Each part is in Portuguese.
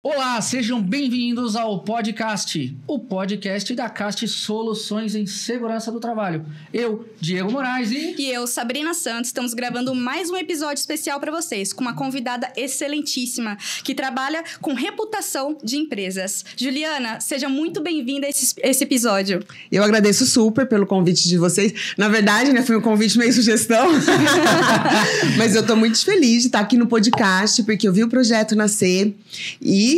Olá, sejam bem-vindos ao podcast, o podcast da Cast Soluções em Segurança do Trabalho. Eu, Diego Moraes E eu, Sabrina Santos, estamos gravando mais um episódio especial para vocês, com uma convidada excelentíssima, que trabalha com reputação de empresas. Juliana, seja muito bem-vinda a esse episódio. Eu agradeço super pelo convite de vocês. Na verdade, foi um convite meio sugestão. Mas eu tô muito feliz de estar aqui no podcast, porque eu vi o projeto nascer e,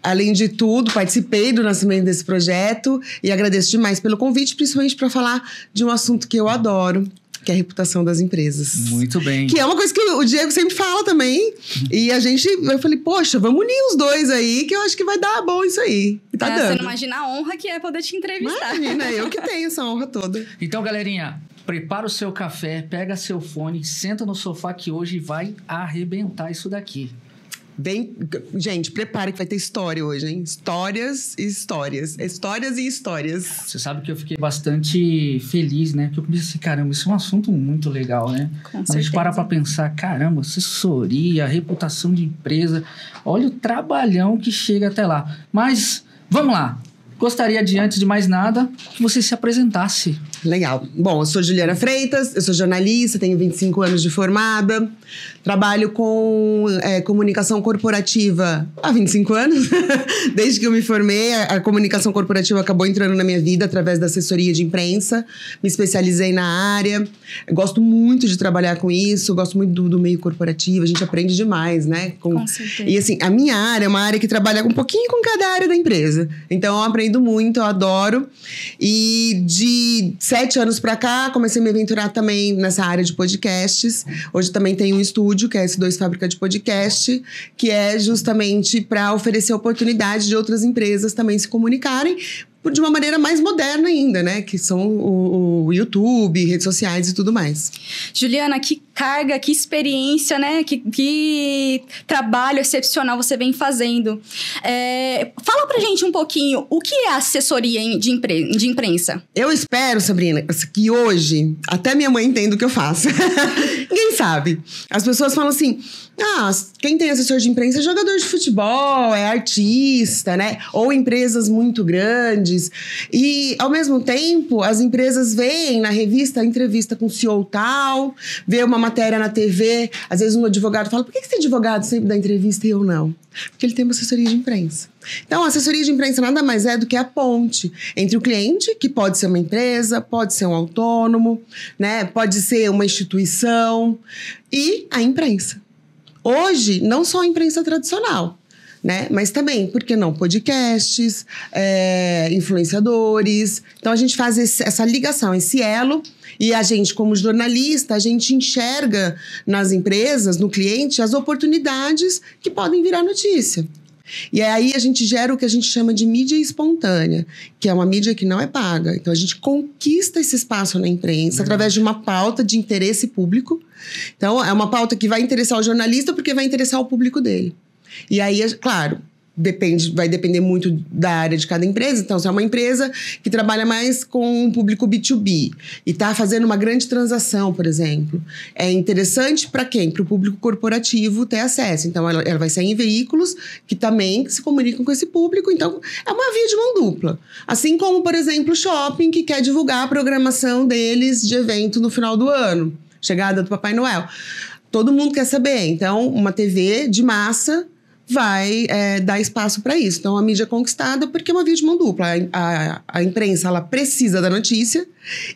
além de tudo, participei do nascimento desse projeto e agradeço demais pelo convite, principalmente para falar de um assunto que eu adoro, que é a reputação das empresas. Muito bem. Que é uma coisa que o Diego sempre fala também. E eu falei, poxa, vamos unir os dois aí, que eu acho que vai dar bom isso aí. E tá dando. Você não imagina a honra que é poder te entrevistar. Imagina, eu que tenho essa honra toda. Então, galerinha, prepara o seu café, pega seu fone, senta no sofá que hoje vai arrebentar isso daqui. Gente, prepare que vai ter história hoje, hein? Histórias e histórias. Histórias e histórias. Você sabe que eu fiquei bastante feliz, né? Porque eu pensei assim, caramba, isso é um assunto muito legal, né? Com A gente para pra pensar, caramba, assessoria, reputação de empresa. Olha o trabalhão que chega até lá. Mas, vamos lá. Gostaria de, antes de mais nada, que você se apresentasse. Legal. Bom, eu sou Juliana Freitas, eu sou jornalista, tenho 25 anos de formada, trabalho com comunicação corporativa há 25 anos. Desde que eu me formei, a comunicação corporativa acabou entrando na minha vida através da assessoria de imprensa. Me especializei na área, gosto muito de trabalhar com isso, gosto muito do meio corporativo, a gente aprende demais, né? Com certeza. E assim, a minha área é uma área que trabalha um pouquinho com cada área da empresa. Então, eu aprendo muito, eu adoro. E de 7 anos pra cá, comecei a me aventurar também nessa área de podcasts. Hoje também tenho um estúdio, que é a S2 Fábrica de Podcast, que é justamente para oferecer oportunidade de outras empresas também se comunicarem de uma maneira mais moderna ainda, né? Que são o YouTube, redes sociais e tudo mais. Juliana, que carga, que experiência, né? Que trabalho excepcional você vem fazendo. Fala pra gente um pouquinho, o que é assessoria de imprensa? Eu espero, Sabrina, que hoje até minha mãe entenda o que eu faço. Ninguém sabe. As pessoas falam assim, quem tem assessor de imprensa é jogador de futebol, é artista, né? Ou empresas muito grandes. E, ao mesmo tempo, as empresas veem na revista a entrevista com o CEO tal, vê uma matéria na TV, às vezes um advogado fala, por que esse advogado sempre dá entrevista e eu não? Porque ele tem uma assessoria de imprensa. Então, a assessoria de imprensa nada mais é do que a ponte entre o cliente, que pode ser uma empresa, pode ser um autônomo, né? Pode ser uma instituição, e a imprensa. Hoje, não só a imprensa tradicional, né? Mas também, por que não, podcasts, influenciadores. Então, a gente faz essa ligação, esse elo, e a gente, como jornalista, a gente enxerga nas empresas, no cliente, as oportunidades que podem virar notícia. E aí a gente gera o que a gente chama de mídia espontânea, que é uma mídia que não é paga. Então, a gente conquista esse espaço na imprensa através de uma pauta de interesse público. Então, é uma pauta que vai interessar o jornalista porque vai interessar o público dele. E aí, claro, vai depender muito da área de cada empresa. Então, se é uma empresa que trabalha mais com um público B2B e está fazendo uma grande transação, por exemplo, é interessante para quem? Para o público corporativo ter acesso. Então, ela vai sair em veículos que também se comunicam com esse público. Então, é uma via de mão dupla. Assim como, por exemplo, o shopping que quer divulgar a programação deles de evento no final do ano. Chegada do Papai Noel. Todo mundo quer saber. Então, uma TV de massa vai dar espaço para isso. Então, a mídia é conquistada porque é uma via de mão dupla. A imprensa, ela precisa da notícia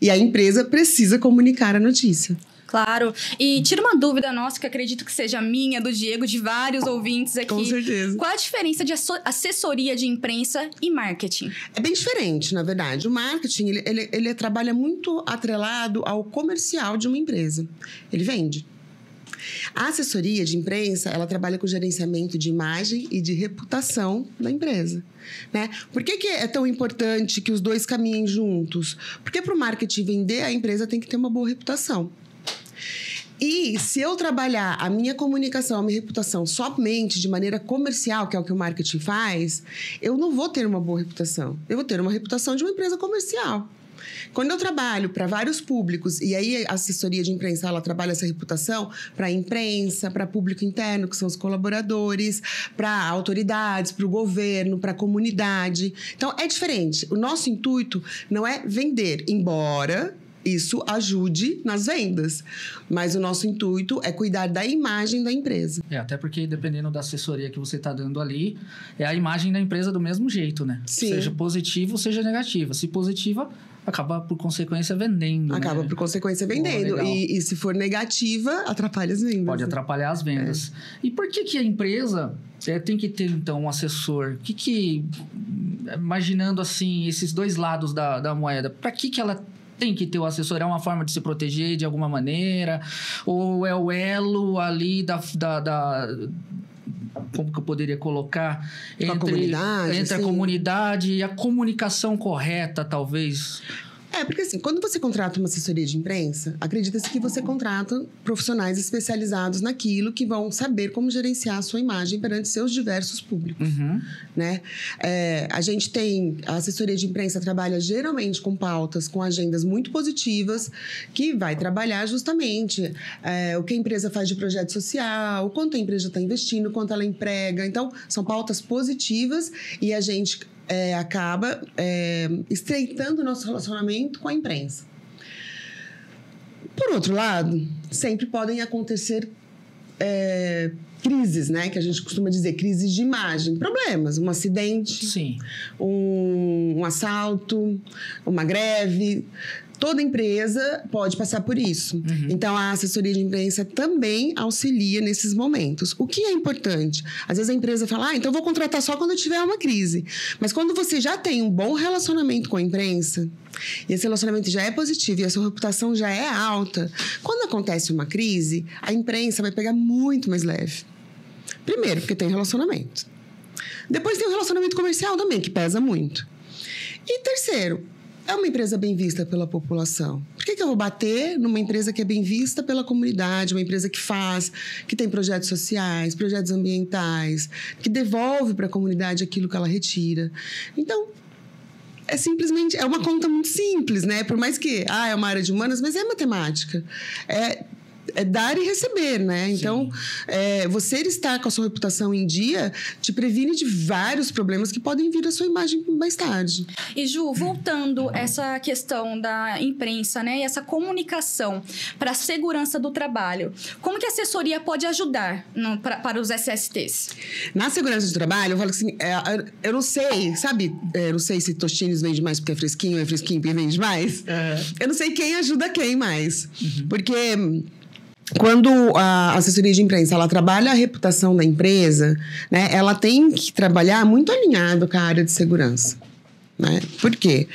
e a empresa precisa comunicar a notícia. Claro. E tira uma dúvida nossa, que acredito que seja minha, do Diego, de vários ouvintes aqui. Com certeza. Qual a diferença de assessoria de imprensa e marketing? É bem diferente, na verdade. O marketing, ele trabalha muito atrelado ao comercial de uma empresa. Ele vende. A assessoria de imprensa, ela trabalha com gerenciamento de imagem e de reputação da empresa, né? Por que é tão importante que os dois caminhem juntos? Porque para o marketing vender, a empresa tem que ter uma boa reputação. E se eu trabalhar a minha comunicação, a minha reputação somente de maneira comercial, que é o que o marketing faz, eu não vou ter uma boa reputação. Eu vou ter uma reputação de uma empresa comercial. Quando eu trabalho para vários públicos, e aí a assessoria de imprensa, ela trabalha essa reputação para a imprensa, para público interno, que são os colaboradores, para autoridades, para o governo, para a comunidade. Então, é diferente. O nosso intuito não é vender, embora isso ajude nas vendas. Mas o nosso intuito é cuidar da imagem da empresa. Até porque dependendo da assessoria que você está dando ali, é a imagem da empresa do mesmo jeito, né? Sim. Seja positiva, seja negativa. Se positiva, acaba por consequência vendendo. Acaba né? por consequência vendendo. E se for negativa, atrapalha as vendas. Pode atrapalhar as vendas. E por que a empresa tem que ter, então, um assessor? Imaginando, assim, esses dois lados da moeda, para que ela tem que ter o assessor? É uma forma de se proteger de alguma maneira? Ou é o elo ali como que eu poderia colocar? Entre a comunidade e a comunicação correta, talvez. Porque assim, quando você contrata uma assessoria de imprensa, acredita-se que você contrata profissionais especializados naquilo que vão saber como gerenciar a sua imagem perante seus diversos públicos, né? A assessoria de imprensa trabalha geralmente com pautas, com agendas muito positivas, que vai trabalhar justamente o que a empresa faz de projeto social, o quanto a empresa está investindo, o quanto ela emprega. Então, são pautas positivas e a gente acaba estreitando o nosso relacionamento com a imprensa. Por outro lado, sempre podem acontecer crises, né? Que a gente costuma dizer, crises de imagem. Problemas, um acidente, Sim. Um assalto, uma greve. Toda empresa pode passar por isso. Então, a assessoria de imprensa também auxilia nesses momentos. O que é importante? Às vezes a empresa fala, então eu vou contratar só quando tiver uma crise. Mas quando você já tem um bom relacionamento com a imprensa, e esse relacionamento já é positivo e a sua reputação já é alta, quando acontece uma crise, a imprensa vai pegar muito mais leve. Primeiro, porque tem relacionamento. Depois tem o relacionamento comercial também, que pesa muito. E terceiro, é uma empresa bem vista pela população. Por que eu vou bater numa empresa que é bem vista pela comunidade, uma empresa que tem projetos sociais, projetos ambientais, que devolve para a comunidade aquilo que ela retira? Então, é uma conta muito simples, né? Por mais que é uma área de humanas, mas é matemática. É dar e receber, né? Então, você estar com a sua reputação em dia te previne de vários problemas que podem vir à sua imagem mais tarde. E, Ju, voltando essa questão da imprensa, né? E essa comunicação para a segurança do trabalho, como que a assessoria pode ajudar para os SSTs? Na segurança do trabalho, eu falo assim, eu não sei, sabe? Eu não sei se Tostines vende mais porque é fresquinho porque vende mais. Eu não sei quem ajuda quem mais. Porque quando a assessoria de imprensa ela trabalha a reputação da empresa, né, ela tem que trabalhar muito alinhado com a área de segurança. Né? Por quê?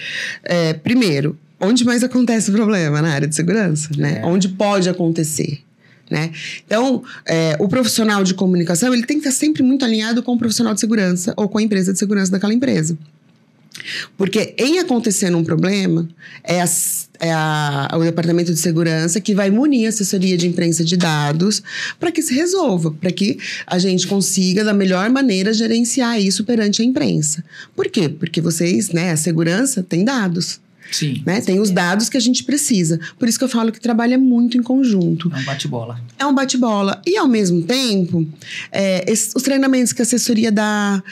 Primeiro, onde mais acontece o problema? Na área de segurança. Né? Onde pode acontecer. Né? Então, o profissional de comunicação ele tem que estar sempre muito alinhado com o profissional de segurança ou com a empresa de segurança daquela empresa. Porque em acontecendo um problema, o departamento de segurança que vai munir a assessoria de imprensa de dados para que se resolva, para que a gente consiga, da melhor maneira, gerenciar isso perante a imprensa. Por quê? Porque vocês, né, a segurança tem dados. Sim. Né? Tem os dados que a gente precisa. Por isso que eu falo que trabalha muito em conjunto. É um bate-bola. É um bate-bola. E, ao mesmo tempo, os treinamentos que a assessoria dá,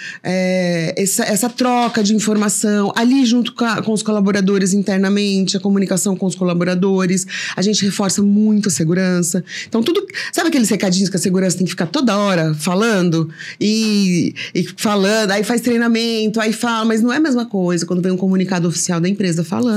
essa troca de informação, ali junto com os colaboradores internamente, a comunicação com os colaboradores, a gente reforça muito a segurança. Então, tudo... Sabe aqueles recadinhos que a segurança tem que ficar toda hora falando? E falando, aí faz treinamento, aí fala, mas não é a mesma coisa quando vem um comunicado oficial da empresa falando,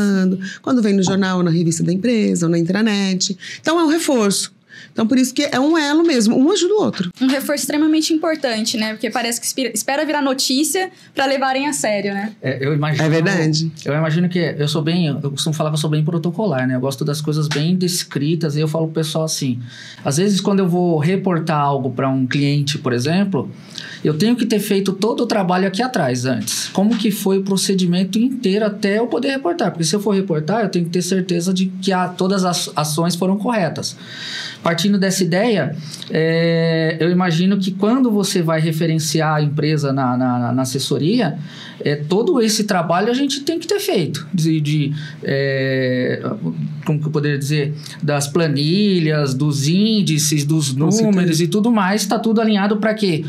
quando vem no jornal ou na revista da empresa ou na intranet. Então, é um reforço. Então, por isso que é um elo mesmo. Um ajuda o outro. Um reforço extremamente importante, né? Porque parece que espera virar notícia para levarem a sério, né? Eu imagino, é verdade. Eu imagino que eu costumo falar que eu sou bem protocolar, né? Eu gosto das coisas bem descritas e eu falo pro pessoal assim, às vezes quando eu vou reportar algo para um cliente, por exemplo, eu tenho que ter feito todo o trabalho aqui atrás antes. Como que foi o procedimento inteiro até eu poder reportar? Porque se eu for reportar, eu tenho que ter certeza de que todas as ações foram corretas. Partindo dessa ideia, eu imagino que quando você vai referenciar a empresa na assessoria, todo esse trabalho a gente tem que ter feito. Como que eu poderia dizer? Das planilhas, dos índices, dos números e tudo mais, está tudo alinhado para quê?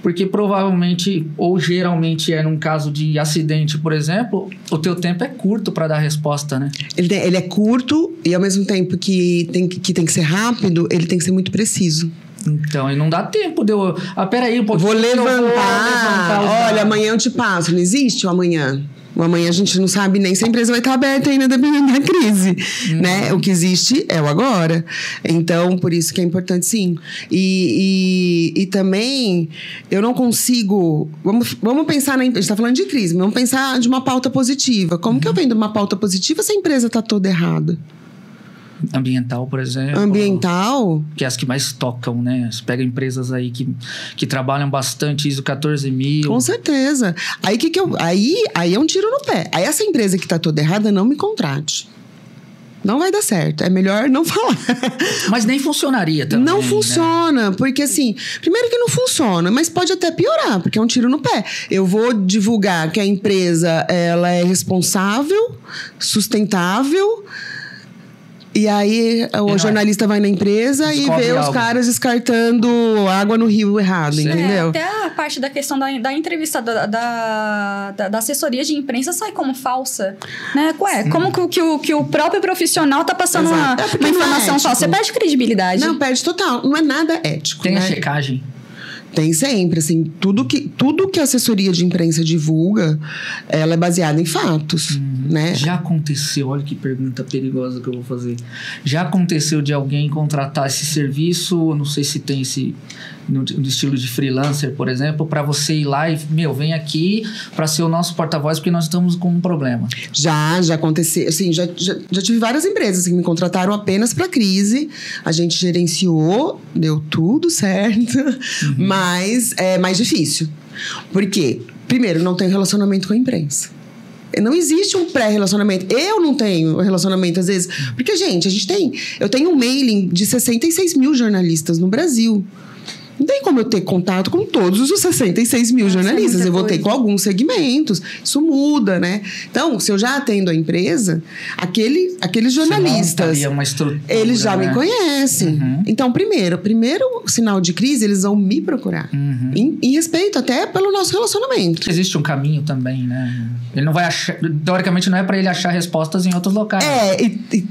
Porque provavelmente, ou geralmente num caso de acidente, por exemplo, o teu tempo é curto para dar resposta, né? Ele é curto e ao mesmo tempo que tem que ser rápido, ele tem que ser muito preciso. Então, e não dá tempo de eu... peraí um pouquinho. Vou levantar. Olha, amanhã eu te passo. Não existe o amanhã. O amanhã a gente não sabe nem se a empresa vai estar aberta ainda, dependendo da crise, né? O que existe é o agora. Então, por isso que é importante, sim. E também, eu não consigo... Vamos pensar a gente está falando de crise, vamos pensar de uma pauta positiva. Como que eu vendo uma pauta positiva se a empresa está toda errada? Ambiental, por exemplo. Ambiental? Que é as que mais tocam, né? Você pega empresas aí que trabalham bastante, ISO 14000. Com certeza. Aí é um tiro no pé. Aí essa empresa que tá toda errada, não me contrate. Não vai dar certo. É melhor não falar. Mas nem funcionaria também. Não funciona, né? Porque assim, primeiro que não funciona, mas pode até piorar, porque é um tiro no pé. Eu vou divulgar que a empresa ela é responsável, sustentável. E aí o jornalista vai na empresa e vê os caras descartando água no rio errado, entendeu? Até a parte da questão da entrevista da assessoria de imprensa sai como falsa, né? Como que o próprio profissional tá passando uma informação falsa? Você perde credibilidade. Não, perde total. Não é nada ético. Tem a checagem. Tem sempre, assim, tudo que a assessoria de imprensa divulga, ela é baseada em fatos, né? Já aconteceu, olha que pergunta perigosa que eu vou fazer. Já aconteceu de alguém contratar esse serviço, não sei se tem esse no estilo de freelancer, por exemplo, para você ir lá e, vem aqui para ser o nosso porta-voz porque nós estamos com um problema. Já aconteceu, assim, já tive várias empresas que me contrataram apenas para crise, a gente gerenciou, deu tudo certo, mas é mais difícil. Por quê? Primeiro, não tenho relacionamento com a imprensa. Não existe um pré-relacionamento. Eu não tenho relacionamento, às vezes. Porque, gente, eu tenho um mailing de 66 mil jornalistas no Brasil. Não tem como eu ter contato com todos os 66 mil jornalistas. Eu vou ter com alguns segmentos. Isso muda, né? Então, se eu já atendo a empresa, aqueles jornalistas, eles já me conhecem. Então, primeiro sinal de crise, eles vão me procurar. Em respeito até pelo nosso relacionamento. Existe um caminho também, né? Ele não vai achar... Teoricamente, não é para ele achar respostas em outros locais.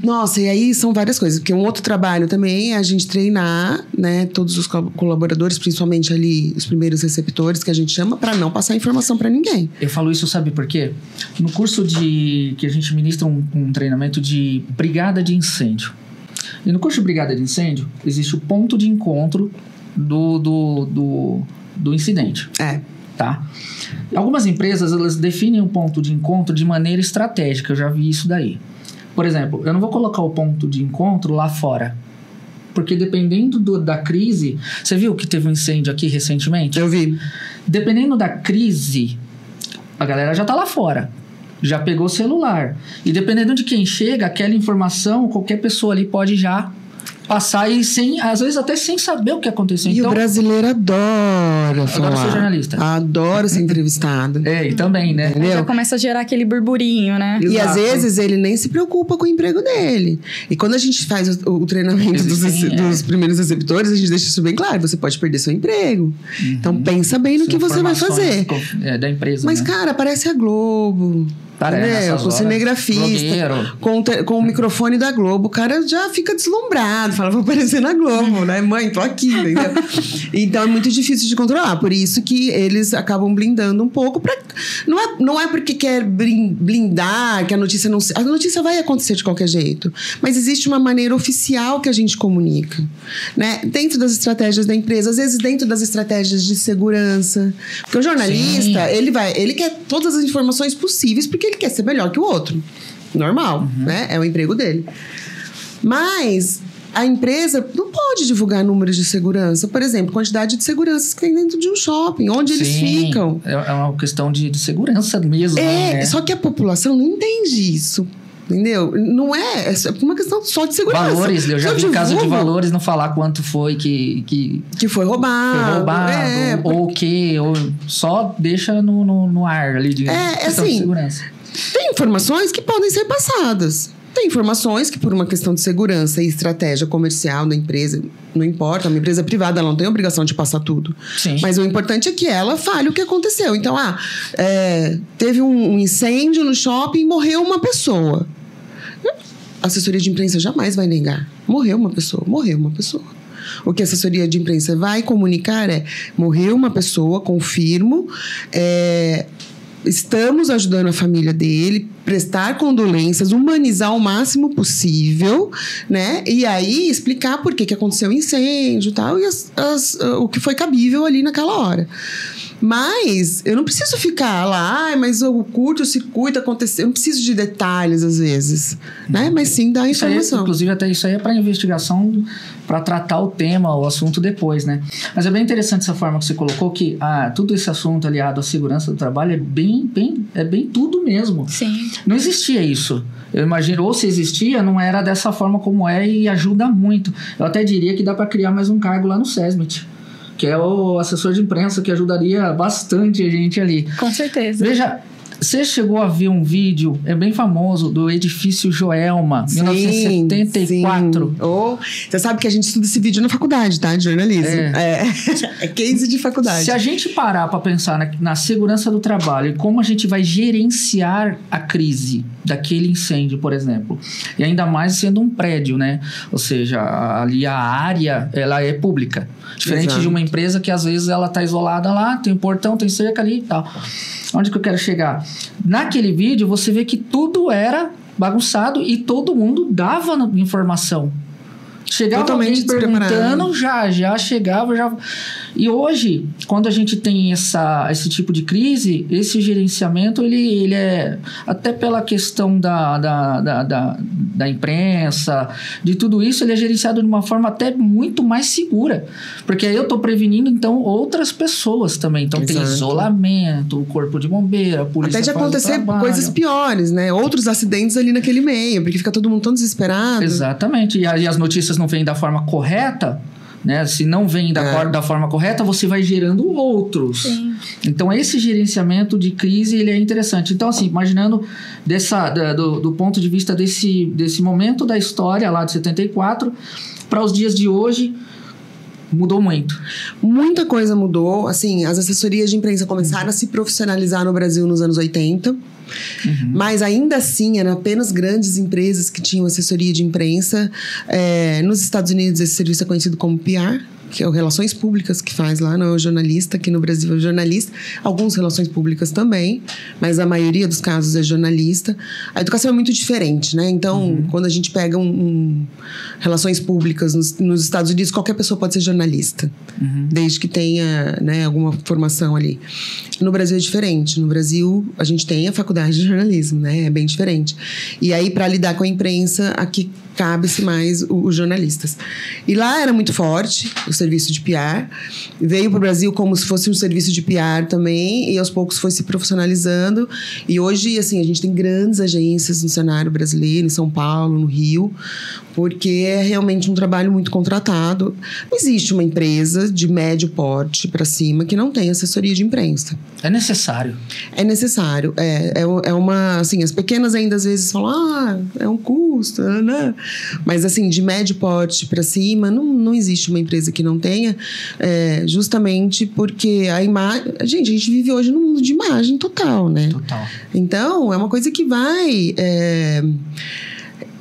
Nossa, e aí são várias coisas. Porque um outro trabalho também é a gente treinar, né, todos os colaboradores, principalmente ali os primeiros receptores, que a gente chama, para não passar informação para ninguém. Eu falo isso, sabe por quê? No curso que a gente ministra um treinamento de brigada de incêndio. E no curso de brigada de incêndio, existe o ponto de encontro do incidente. Tá? Algumas empresas, elas definem um ponto de encontro de maneira estratégica. Eu já vi isso daí. Por exemplo, eu não vou colocar o ponto de encontro lá fora. Porque dependendo da crise... Você viu que teve um incêndio aqui recentemente? Eu vi. Dependendo da crise, a galera já tá lá fora. Já pegou o celular. E dependendo de quem chega, aquela informação, qualquer pessoa ali pode já passar e às vezes até sem saber o que aconteceu. E então, o brasileiro adora falar. Adora ser jornalista. Adora ser entrevistado. E também, né? Já começa a gerar aquele burburinho, né? E às vezes ele nem se preocupa com o emprego dele. E quando a gente faz o treinamento dos primeiros receptores, a gente deixa isso bem claro. Você pode perder seu emprego. Então pensa bem no que você vai fazer. Da empresa, mas, cara, parece a Globo. Com o cinegrafista, com o microfone da Globo, o cara já fica deslumbrado, fala, vou aparecer na Globo, né? Mãe, tô aqui, entendeu? Então é muito difícil de controlar, por isso que eles acabam blindando um pouco. Não é porque quer blindar, que a notícia não... A notícia vai acontecer de qualquer jeito, mas existe uma maneira oficial que a gente comunica, né? Dentro das estratégias da empresa, às vezes dentro das estratégias de segurança. Porque o jornalista, ele quer todas as informações possíveis, porque ele quer ser melhor que o outro. Normal, né? É o emprego dele. Mas a empresa não pode divulgar números de segurança. Por exemplo, quantidade de seguranças que tem dentro de um shopping, onde eles ficam. É uma questão de segurança mesmo. Né? Só que a população não entende isso. Entendeu? Não é uma questão só de segurança. Valores, eu já vi caso de valores, não falar quanto foi que foi roubado. Ou só deixa no ar ali de questão de segurança. Tem informações que podem ser passadas. Tem informações que, por uma questão de segurança e estratégia comercial da empresa, não importa, uma empresa privada, ela não tem obrigação de passar tudo. Sim. Mas o importante é que ela fale o que aconteceu. Então, teve um incêndio no shopping e morreu uma pessoa. A assessoria de imprensa jamais vai negar. Morreu uma pessoa. O que a assessoria de imprensa vai comunicar morreu uma pessoa, confirmo, estamos ajudando a família dele, prestar condolências, humanizar o máximo possível, né? E aí explicar por que aconteceu o incêndio e tal, e o que foi cabível ali naquela hora. Mas eu não preciso ficar lá, mas o curto-circuito aconteceu. Eu não preciso de detalhes, às vezes, né? Mas sim dar informação. Inclusive, até isso aí é para investigação, para tratar o tema, o assunto depois, né? Mas é bem interessante essa forma que você colocou, que tudo esse assunto aliado à segurança do trabalho é bem tudo mesmo. Sim. Não existia isso. Eu imagino, ou se existia, não era dessa forma como e ajuda muito. Eu até diria que dá para criar mais um cargo lá no SESMIT, que é o assessor de imprensa, que ajudaria bastante a gente ali. Com certeza. Veja, você chegou a ver um vídeo, bem famoso, do edifício Joelma, 1974. Você sabe que a gente estuda esse vídeo na faculdade, tá? De jornalismo. É case de faculdade. Se a gente parar para pensar na segurança do trabalho e como a gente vai gerenciar a crise daquele incêndio, por exemplo, e ainda mais sendo um prédio, né? Ou seja, ali a área, ela é pública. Diferente de uma empresa que às vezes ela tá isolada lá, tem um portão, tem cerca ali e tal. Onde que eu quero chegar? Naquele vídeo, você vê que tudo era bagunçado e todo mundo dava informação. Chegava totalmente alguém perguntando, já chegava, já... E hoje, quando a gente tem esse tipo de crise, esse gerenciamento, ele é, até pela questão da imprensa, de tudo isso, ele é gerenciado de uma forma até muito mais segura. Porque aí eu estou prevenindo, então, outras pessoas também. Então, tem isolamento, o corpo de bombeiro, a polícia. Até de acontecer coisas piores, né? Outros acidentes ali naquele meio, porque fica todo mundo tão desesperado. Exatamente. E as notícias não vêm da forma correta, né? Se não vem da forma correta, você vai gerando outros. Sim. Então, esse gerenciamento de crise, ele é interessante. Então, assim, imaginando do ponto de vista desse momento da história lá de 74, para os dias de hoje, mudou muito. Muita coisa mudou. Assim, as assessorias de imprensa começaram a se profissionalizar no Brasil nos anos 80. Mas ainda assim eram apenas grandes empresas que tinham assessoria de imprensa. Nos Estados Unidos esse serviço é conhecido como PR, que é o Relações Públicas que faz lá, não é o jornalista. Aqui no Brasil é o jornalista. Alguns Relações Públicas também, mas a maioria dos casos é jornalista. A educação é muito diferente, né? Então, quando a gente pega Relações Públicas nos Estados Unidos, qualquer pessoa pode ser jornalista, desde que tenha, né, alguma formação ali. No Brasil é diferente. No Brasil, a gente tem a faculdade de jornalismo, né? É bem diferente. E aí, para lidar com a imprensa, aqui cabe-se mais os jornalistas. E lá era muito forte o serviço de PR. Veio para o Brasil como se fosse um serviço de PR também, e aos poucos foi se profissionalizando. E hoje, assim, a gente tem grandes agências no cenário brasileiro, em São Paulo, no Rio, porque é realmente um trabalho muito contratado. Não existe uma empresa de médio porte para cima que não tenha assessoria de imprensa. É necessário. É necessário. É uma... Assim, as pequenas ainda às vezes falam, é um custo, né? Mas, assim, de médio porte para cima, não existe uma empresa que não tenha, justamente porque a imagem... Gente, a gente vive hoje num mundo de imagem total, né? Total. Então, é uma coisa que vai...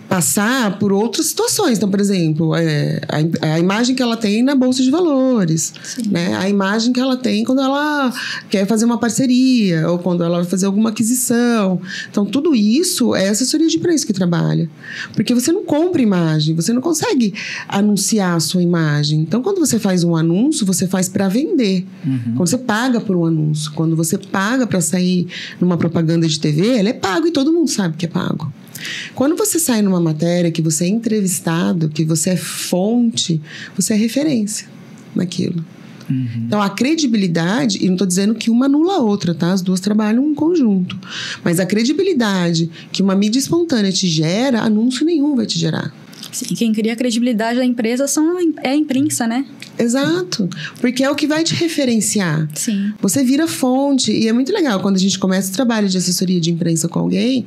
passar por outras situações. Então, por exemplo, a imagem que ela tem na Bolsa de Valores, né? A imagem que ela tem quando ela quer fazer uma parceria ou quando ela vai fazer alguma aquisição. Então, tudo isso é assessoria de imprensa que trabalha. Porque você não compra imagem, você não consegue anunciar a sua imagem. Então, quando você faz um anúncio, você faz para vender. Quando você paga por um anúncio, quando você paga para sair numa propaganda de TV, ele é pago e todo mundo sabe que é pago. Quando você sai numa matéria que você é entrevistado, que você é fonte, você é referência naquilo. Então, a credibilidade, e não estou dizendo que uma anula a outra, tá? As duas trabalham em conjunto. Mas a credibilidade que uma mídia espontânea te gera, anúncio nenhum vai te gerar. Sim, quem cria a credibilidade da empresa é a imprensa, né? Exato, porque é o que vai te referenciar. Sim. Você vira fonte, e é muito legal quando a gente começa o trabalho de assessoria de imprensa com alguém,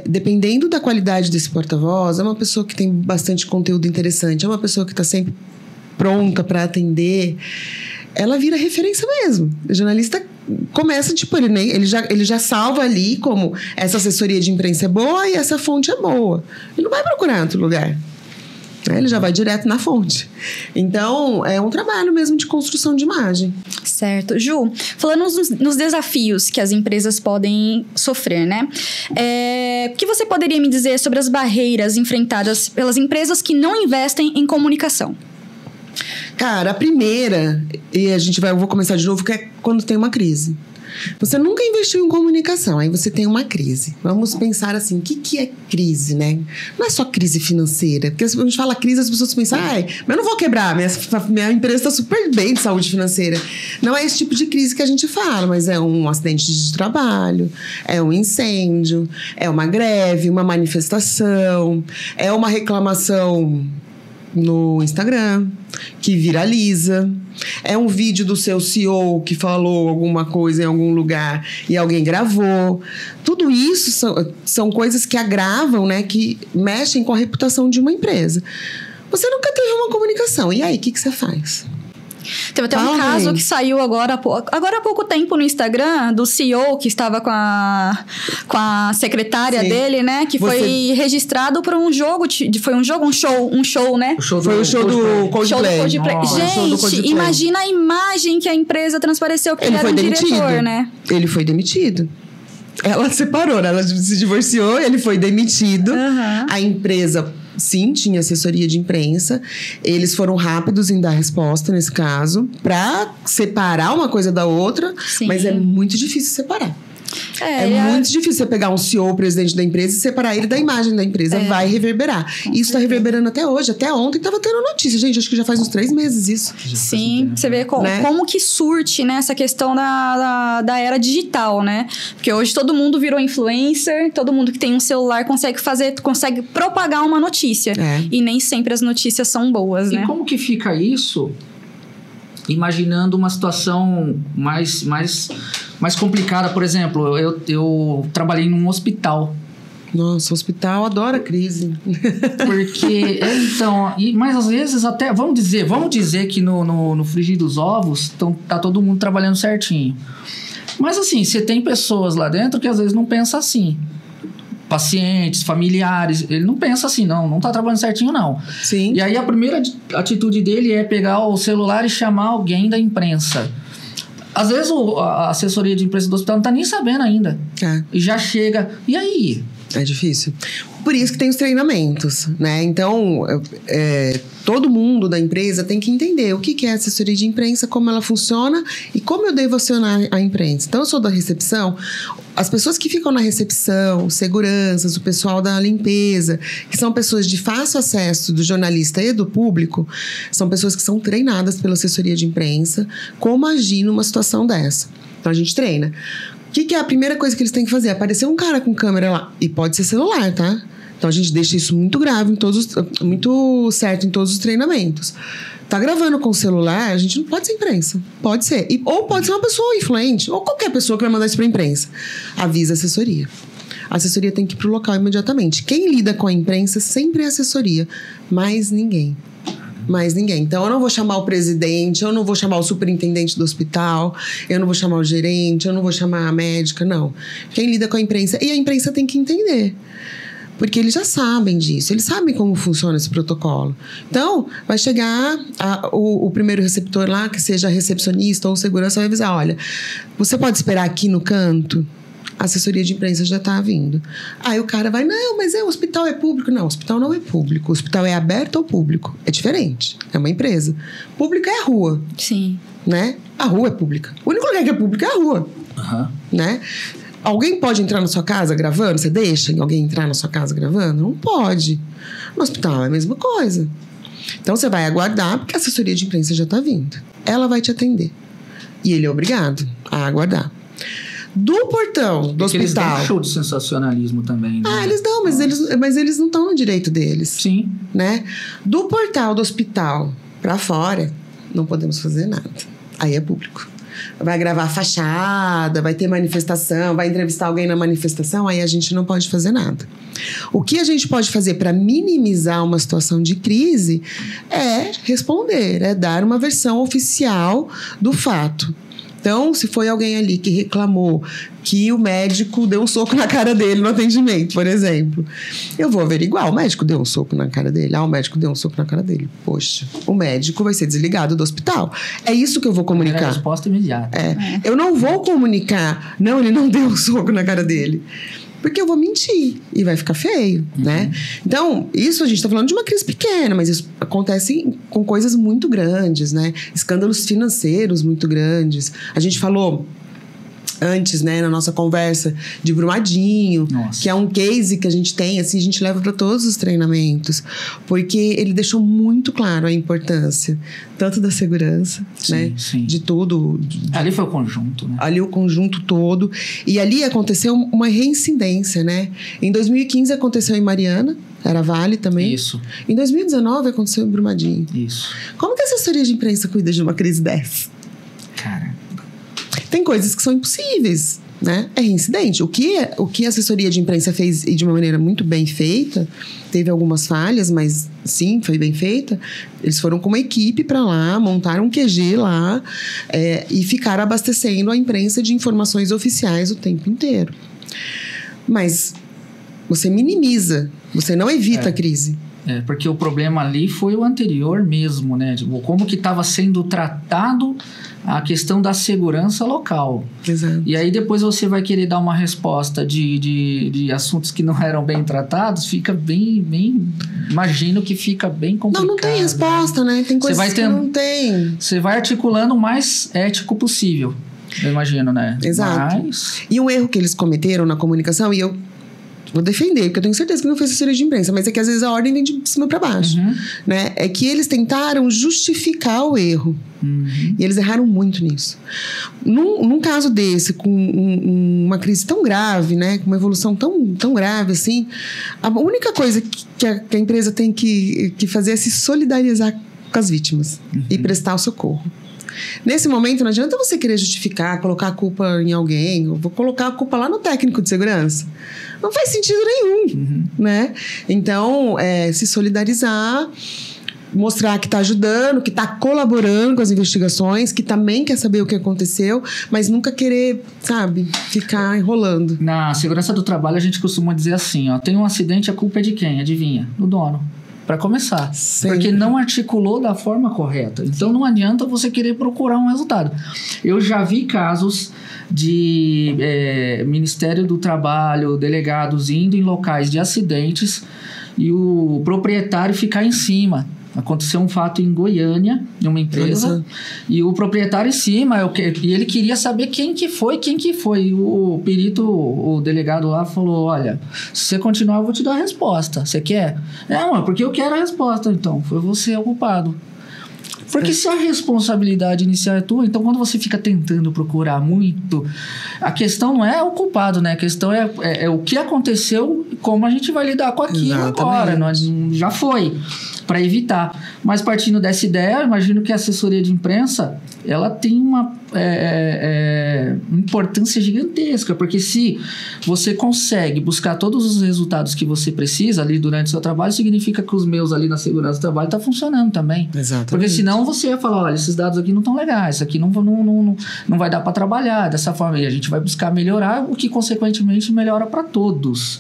dependendo da qualidade desse porta-voz, é uma pessoa que tem bastante conteúdo interessante, é uma pessoa que está sempre pronta para atender, ela vira referência mesmo. O jornalista começa, tipo, ele já salva ali como essa assessoria de imprensa é boa e essa fonte é boa. Ele não vai procurar em outro lugar. Ele já vai direto na fonte. Então, é um trabalho mesmo de construção de imagem. Certo. Ju, falando nos desafios que as empresas podem sofrer, né? O que você poderia me dizer sobre as barreiras enfrentadas pelas empresas que não investem em comunicação? Cara, a primeira, e eu vou começar de novo, que é quando tem uma crise. Você nunca investiu em comunicação, aí você tem uma crise. Vamos pensar assim, o que é crise, né? Não é só crise financeira, porque quando a gente fala crise, as pessoas pensam, mas eu não vou quebrar, minha empresa está super bem de saúde financeira. Não é esse tipo de crise que a gente fala, mas é um acidente de trabalho, é um incêndio, é uma greve, uma manifestação, é uma reclamação no Instagram, que viraliza. É um vídeo do seu CEO que falou alguma coisa em algum lugar e alguém gravou. Tudo isso são coisas que agravam, né? Que mexem com a reputação de uma empresa. Você nunca teve uma comunicação. E aí, o que você faz? Teve até um caso que saiu agora há pouco tempo no Instagram, do CEO que estava com a secretária dele, né? Que foi registrado por um jogo, um show, né? Foi o show do Coldplay. Gente, imagina a imagem que a empresa transpareceu que ele era um diretor, né? Ele foi demitido. Ela separou, né? Ela se divorciou, ele foi demitido. A empresa, sim, tinha assessoria de imprensa. Eles foram rápidos em dar resposta nesse caso, para separar uma coisa da outra. Sim. Mas é muito difícil separar. Muito difícil você pegar um CEO, presidente da empresa, e separar ele da imagem da empresa. Vai reverberar. E isso está reverberando até hoje. Até ontem estava tendo notícia. Gente, acho que já faz uns 3 meses isso. Sim, você vê como que surte, né, essa questão da era digital, né? Porque hoje todo mundo virou influencer, todo mundo que tem um celular consegue propagar uma notícia. E nem sempre as notícias são boas, né? E como que fica isso? Imaginando uma situação mais complicada, por exemplo, eu trabalhei num hospital. Nossa, o hospital adora crise. Porque, mas às vezes até, vamos dizer que no frigir dos ovos tá todo mundo trabalhando certinho. Mas assim, você tem pessoas lá dentro que às vezes não pensam assim. Pacientes, familiares, ele não pensa assim, não tá trabalhando certinho, não. Sim. E aí a primeira atitude dele é pegar o celular e chamar alguém da imprensa. Às vezes a assessoria de imprensa do hospital não tá nem sabendo ainda. E já chega, e aí? É difícil. Por isso que tem os treinamentos, né? Então, todo mundo da empresa tem que entender o que é assessoria de imprensa, como ela funciona e como eu devo acionar a imprensa. Então, eu sou da recepção. As pessoas que ficam na recepção, seguranças, o pessoal da limpeza, que são pessoas de fácil acesso do jornalista e do público, são pessoas que são treinadas pela assessoria de imprensa, como agir numa situação dessa. Então, a gente treina. O que é a primeira coisa que eles têm que fazer? Aparecer um cara com câmera lá. E pode ser celular, tá? Então, a gente deixa isso muito grave, muito certo em todos os treinamentos. Tá gravando com o celular, a gente não pode ser imprensa. Pode ser. Ou pode ser uma pessoa influente, ou qualquer pessoa que vai mandar isso pra imprensa. Avisa a assessoria. A assessoria tem que ir pro local imediatamente. Quem lida com a imprensa sempre é a assessoria. Mais ninguém. Então, eu não vou chamar o presidente, eu não vou chamar o superintendente do hospital, eu não vou chamar o gerente, eu não vou chamar a médica, não. Quem lida com a imprensa... E a imprensa tem que entender. Porque eles já sabem disso, eles sabem como funciona esse protocolo. Então, vai chegar o primeiro receptor lá, que seja recepcionista ou segurança, vai avisar, olha, você pode esperar aqui no canto? A assessoria de imprensa já está vindo. Aí o cara vai, não, mas o hospital é público. Não, o hospital não é público. O hospital é aberto ao público. É diferente. É uma empresa. Pública é a rua. Sim. Né? A rua é pública. O único lugar que é público é a rua. Né? Alguém pode entrar na sua casa gravando? Você deixa alguém entrar na sua casa gravando? Não pode. No hospital é a mesma coisa. Então, você vai aguardar, porque a assessoria de imprensa já está vindo. Ela vai te atender. E ele é obrigado a aguardar. Do portão do hospital... Eles dão show de sensacionalismo também. Né? Eles dão, mas eles não estão no direito deles. Sim. Né? Do portal do hospital para fora, não podemos fazer nada. Aí é público. Vai gravar fachada, vai ter manifestação, vai entrevistar alguém na manifestação, aí a gente não pode fazer nada. O que a gente pode fazer para minimizar uma situação de crise é responder, é dar uma versão oficial do fato. Então, se foi alguém ali que reclamou que o médico deu um soco na cara dele no atendimento, por exemplo, eu vou averiguar, o médico deu um soco na cara dele? O médico deu um soco na cara dele. Poxa, o médico vai ser desligado do hospital. É isso que eu vou comunicar. É a resposta imediata. Eu não vou comunicar, não, ele não deu um soco na cara dele. Porque eu vou mentir e vai ficar feio, né? Então, isso a gente está falando de uma crise pequena, mas isso acontece com coisas muito grandes, né? Escândalos financeiros muito grandes. A gente falou antes, né, na nossa conversa, de Brumadinho, que é um case que a gente tem, assim, a gente leva para todos os treinamentos, porque ele deixou muito claro a importância, tanto da segurança, né, de tudo. Ali foi o conjunto, né? Ali o conjunto todo. E ali aconteceu uma reincidência, né? Em 2015 aconteceu em Mariana, era Vale também. Isso. Em 2019 aconteceu em Brumadinho. Isso. Como que a assessoria de imprensa cuida de uma crise dessa? Cara... Tem coisas que são impossíveis, né? É reincidente. O que a assessoria de imprensa fez e de uma maneira muito bem feita, teve algumas falhas, mas sim, foi bem feita. Eles foram com uma equipe para lá, montaram um QG lá e ficaram abastecendo a imprensa de informações oficiais o tempo inteiro. Mas você minimiza, você não evita a crise. Porque o problema ali foi o anterior mesmo, né? Tipo, como que estava sendo tratado a questão da segurança local. Exato. E aí depois você vai querer dar uma resposta de assuntos que não eram bem tratados, fica bem... Imagino que fica bem complicado. Não tem resposta, né? Tem coisas que não tem. Você vai articulando o mais ético possível, eu imagino, né? Exato. E um erro que eles cometeram na comunicação, e eu vou defender, porque eu tenho certeza que não foi assessoria de imprensa, mas é que às vezes a ordem vem de cima para baixo, né? É que eles tentaram justificar o erro. E eles erraram muito nisso. Num caso desse, com uma crise tão grave, né? Com uma evolução tão grave assim, a única coisa que a empresa tem que fazer é se solidarizar com as vítimas e prestar o socorro. Nesse momento, não adianta você querer justificar, colocar a culpa em alguém, ou vou colocar a culpa lá no técnico de segurança. Não faz sentido nenhum, né? Então, se solidarizar, mostrar que está ajudando, que está colaborando com as investigações, que também quer saber o que aconteceu, mas nunca querer, sabe, ficar enrolando. Na segurança do trabalho, a gente costuma dizer assim, ó, tem um acidente, a culpa é de quem? Adivinha? Do dono. Para começar. Sempre. Porque não articulou da forma correta. Então, não adianta você querer procurar um resultado. Eu já vi casos de Ministério do Trabalho, delegados indo em locais de acidentes e o proprietário ficar em cima. Aconteceu um fato em Goiânia, em uma empresa, e o proprietário em cima, e ele queria saber quem que foi. E o perito, o delegado lá falou, olha, se você continuar eu vou te dar a resposta. Você quer? Não, porque eu quero a resposta. Então, foi você o culpado. Porque se a responsabilidade inicial é tua, então quando você fica tentando procurar muito, a questão não é o culpado, né? A questão é o que aconteceu e como a gente vai lidar com aquilo agora. Já foi, para evitar. Mas partindo dessa ideia, eu imagino que a assessoria de imprensa, ela tem uma importância gigantesca, porque se você consegue buscar todos os resultados que você precisa ali durante o seu trabalho, significa que os meus ali na segurança do trabalho estão funcionando também. Exatamente. Porque senão você ia falar, olha, esses dados aqui não estão legais, isso aqui não vai dar para trabalhar dessa forma, e a gente vai buscar melhorar, o que consequentemente melhora para todos,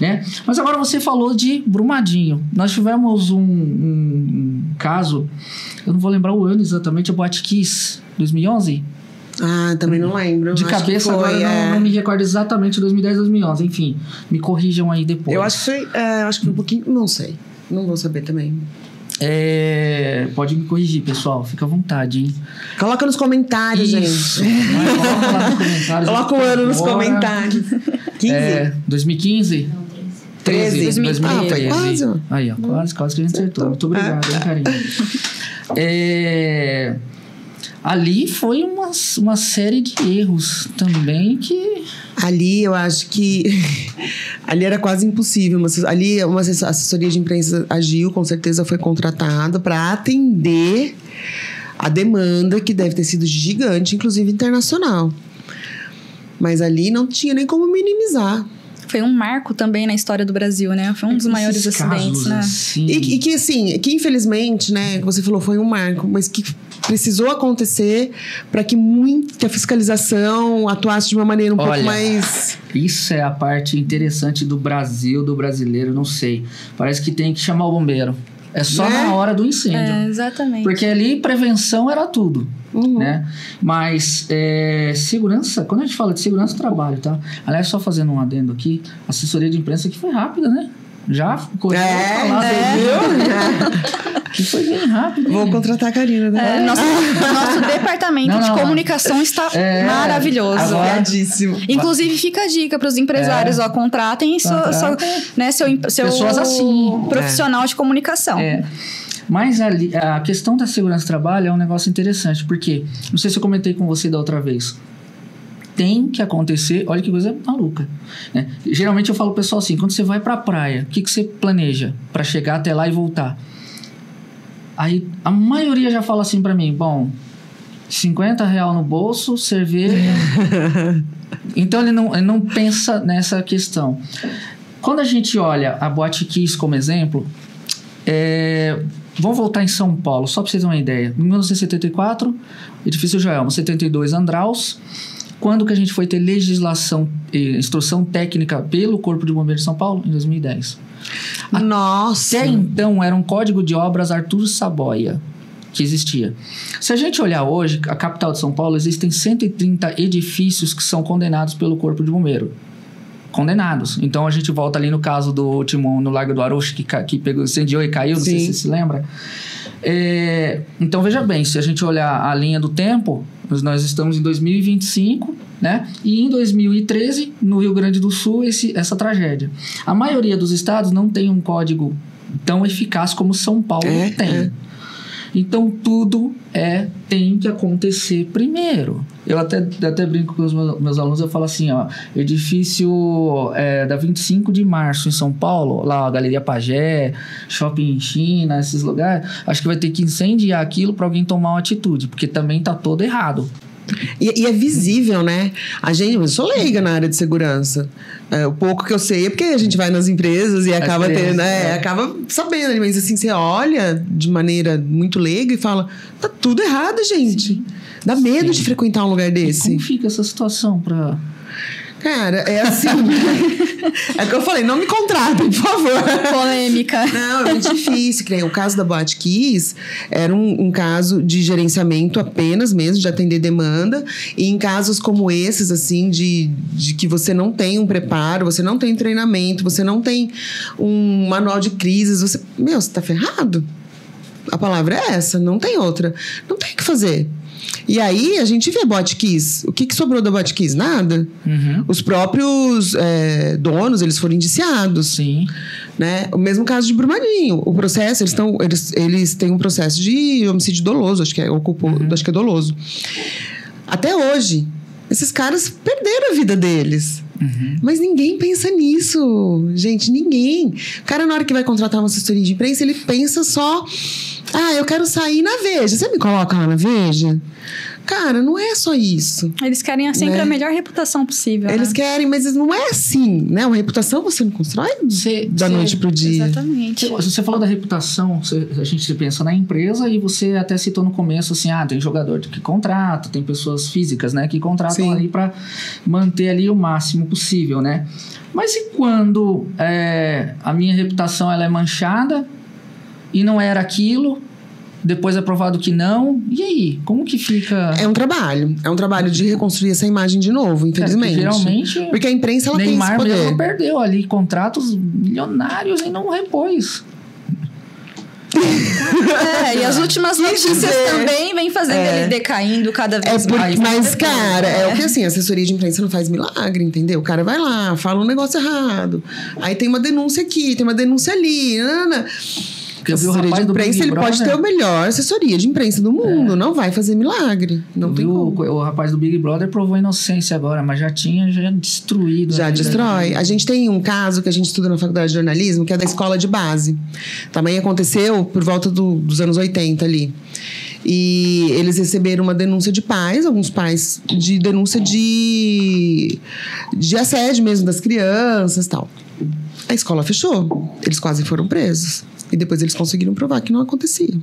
né? Mas agora você falou de Brumadinho. Nós tivemos um caso, eu não vou lembrar o ano exatamente, a Boate Kiss, 2011? Também não lembro. De cabeça foi, agora não me recordo exatamente 2010, 2011. Enfim, me corrijam aí depois. Eu acho que foi um pouquinho... Não sei. Não vou saber também. Pode me corrigir, pessoal. Fica à vontade, hein? Coloca nos comentários, Isso. gente. Coloca lá nos comentários. Coloca o ano nos comentários. 15? 2015? 13. 2013. Ah, foi quase. Aí, ó. Quase que a gente acertou. Muito obrigado, hein, carinho. Ali foi uma série de erros também que... Ali eu acho que... ali era quase impossível. Ali uma assessoria de imprensa agiu, com certeza foi contratada para atender a demanda que deve ter sido gigante, inclusive internacional. Mas ali não tinha nem como minimizar. Foi um marco também na história do Brasil, né? Foi um dos maiores acidentes, né? Assim... E que, assim, que infelizmente, né, você falou, foi um marco, mas que precisou acontecer para que a fiscalização atuasse de uma maneira um pouco mais... Isso é a parte interessante do Brasil, do brasileiro, não sei. Parece que tem que chamar o bombeiro. É só na hora do incêndio. Exatamente. Porque ali prevenção era tudo. Né? Mas segurança, quando a gente fala de segurança do trabalho, tá? Aliás, só fazendo um adendo aqui, a assessoria de imprensa que foi rápida, né? Já correu que foi bem rápido. Vou contratar a Karina, né? Nosso departamento de comunicação está maravilhoso. Aviadíssimo. Inclusive, fica a dica para os empresários, contratem seu pessoas assim, profissional de comunicação. Mas a questão da segurança do trabalho é um negócio interessante, porque, não sei se eu comentei com você da outra vez, tem que acontecer, olha que coisa maluca, né? Geralmente eu falo pro pessoal assim, quando você vai pra praia, o que você planeja para chegar até lá e voltar? Aí a maioria já fala assim pra mim, bom, R$50 no bolso, cerveja. Então ele não pensa nessa questão. Quando a gente olha a Boate Kiss como exemplo, vamos voltar em São Paulo, só para vocês terem uma ideia. Em 1974, edifício Joelma, 72, Andraus. Quando que a gente foi ter legislação e instrução técnica pelo Corpo de Bombeiros de São Paulo? Em 2010. Nossa! Até então, era um código de obras Arthur Saboia que existia. Se a gente olhar hoje, a capital de São Paulo, existem 130 edifícios que são condenados pelo Corpo de Bombeiro. Condenados. Então a gente volta ali no caso do último no Largo do Arouche que pegou, incendiou e caiu, não sei se você se lembra. Então veja bem, se a gente olhar a linha do tempo, nós estamos em 2025, né? E em 2013, no Rio Grande do Sul, essa tragédia. A maioria dos estados não tem um código tão eficaz como São Paulo tem. Então tudo tem que acontecer primeiro. Eu até brinco com os meus alunos, eu falo assim, ó, edifício da 25 de março em São Paulo, lá a Galeria Pagé, Shopping China, esses lugares, acho que vai ter que incendiar aquilo para alguém tomar uma atitude, porque também tá todo errado. E é visível, né? Eu sou leiga na área de segurança. O pouco que eu sei é porque a gente vai nas empresas e acaba tendo, acaba sabendo. Mas assim, você olha de maneira muito leiga e fala, tá tudo errado, gente. Sim. Dá medo de frequentar um lugar desse. E como fica essa situação pra... Cara, é assim... é o que eu falei, não me contratem, por favor. Polêmica. Não, é muito difícil. O caso da Boate Kiss era um caso de gerenciamento apenas mesmo, de atender demanda. E em casos como esses, assim, de que você não tem um preparo, você não tem treinamento, você não tem um manual de crises, você tá ferrado. A palavra é essa, não tem outra. Não tem o que fazer. E aí, a gente vê a Boate Kiss. O que sobrou da Boate Kiss? Nada. Os próprios donos, eles foram indiciados. Sim. Né? O mesmo caso de Brumadinho. O processo, eles têm um processo de homicídio doloso. Acho que é doloso. Até hoje, esses caras perderam a vida deles. Mas ninguém pensa nisso. Gente, ninguém. O cara, na hora que vai contratar uma assessoria de imprensa, ele pensa só... eu quero sair na Veja. Você me coloca lá na Veja? Cara, não é só isso. Eles querem sempre a melhor reputação possível. Eles querem, mas não é assim, né? Uma reputação você não constrói da noite pro dia. Exatamente. Você falou da reputação, a gente pensa na empresa e você até citou no começo assim, tem jogador que contrata, tem pessoas físicas, né, que contratam ali para manter ali o máximo possível, né? Mas e quando a minha reputação ela é manchada e não era aquilo? Depois é provado que não. E aí? Como que fica? É um trabalho de reconstruir essa imagem de novo, infelizmente. Geralmente... Porque a imprensa, ela tem esse poder. Neymar mesmo perdeu ali contratos milionários e não repôs. E as últimas notícias também vêm fazendo ele decaindo cada vez mais. Mas, cara, é o que assim, assessoria de imprensa não faz milagre, entendeu? O cara vai lá, fala um negócio errado. Aí tem uma denúncia aqui, tem uma denúncia ali. Assessoria de imprensa, ele pode ter a melhor assessoria de imprensa do mundo. Não vai fazer milagre. Não tem como. O rapaz do Big Brother provou inocência agora, mas já destruído. Já destrói. A gente tem um caso que a gente estuda na faculdade de jornalismo, que é da escola de base. Também aconteceu por volta dos anos 80 ali. E eles receberam uma denúncia de pais, alguns pais, de denúncia de assédio mesmo das crianças e tal. A escola fechou. Eles quase foram presos. E depois eles conseguiram provar que não acontecia.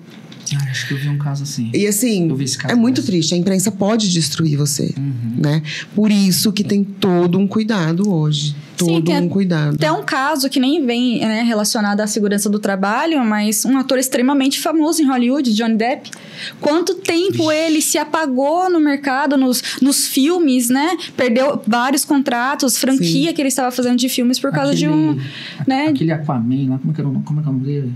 Acho que eu vi um caso assim. E assim, é muito triste. A imprensa pode destruir você, né? Por isso que tem todo um cuidado hoje. Todo um cuidado. Tem um caso que nem vem relacionado à segurança do trabalho, mas um ator extremamente famoso em Hollywood, Johnny Depp. Quanto tempo ele se apagou no mercado, nos filmes, né? Perdeu vários contratos, franquia que ele estava fazendo de filmes por causa de um... né? Aquele Aquaman lá, como é que é o nome dele?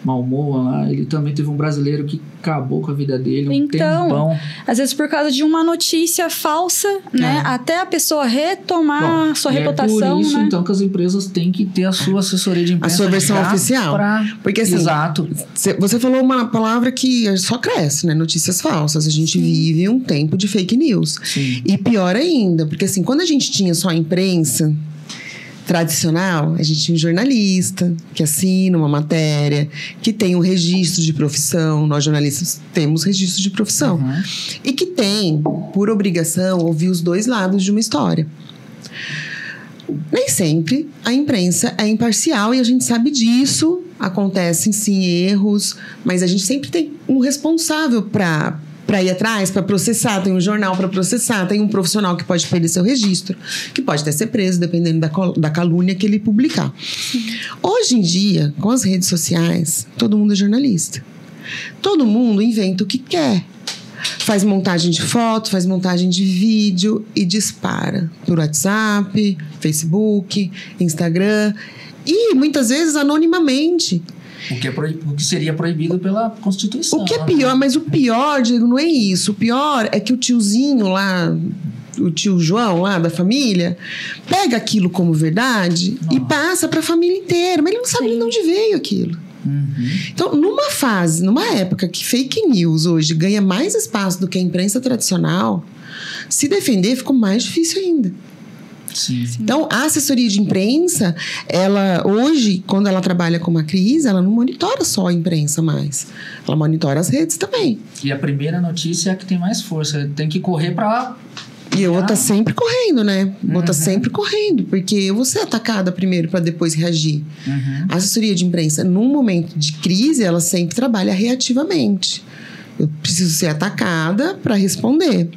Malmoa lá, ele também teve um brasileiro que acabou com a vida dele tempão. Às vezes por causa de uma notícia falsa, né? Até a pessoa retomar sua reputação, é por isso, né? então, que as empresas têm que ter a sua assessoria de imprensa. A sua versão oficial. Porque assim, exato. Você falou uma palavra que só cresce, né? Notícias falsas. A gente vive um tempo de fake news. Sim. E pior ainda, porque assim, quando a gente tinha só a imprensa tradicional, a gente tinha um jornalista que assina uma matéria, que tem um registro de profissão. Nós, jornalistas, temos registro de profissão. E que tem, por obrigação, ouvir os dois lados de uma história. Nem sempre a imprensa é imparcial e a gente sabe disso. Acontecem, sim, erros, mas a gente sempre tem um responsável para ir atrás, para processar. Tem um jornal para processar, tem um profissional que pode perder seu registro, que pode até ser preso, dependendo da calúnia que ele publicar. Hoje em dia, com as redes sociais, todo mundo é jornalista. Todo mundo inventa o que quer. Faz montagem de foto, faz montagem de vídeo e dispara por WhatsApp, Facebook, Instagram e muitas vezes anonimamente. O que seria proibido pela Constituição. O que é pior, mas o pior, Diego, não é isso. O pior é que o tiozinho lá, o tio João lá da família, pega aquilo como verdade e passa para a família inteira. Mas ele não sabe de onde veio aquilo. Então, numa época que fake news hoje ganha mais espaço do que a imprensa tradicional, se defender ficou mais difícil ainda. Sim. Então, a assessoria de imprensa, ela hoje, quando ela trabalha com uma crise, ela não monitora só a imprensa mais. Ela monitora as redes também. E a primeira notícia é a que tem mais força. Tem que correr para lá. E eu vou estar sempre correndo, né? Vou estar sempre correndo, porque eu vou ser atacada primeiro para depois reagir. A assessoria de imprensa, num momento de crise, ela sempre trabalha reativamente. Eu preciso ser atacada para responder.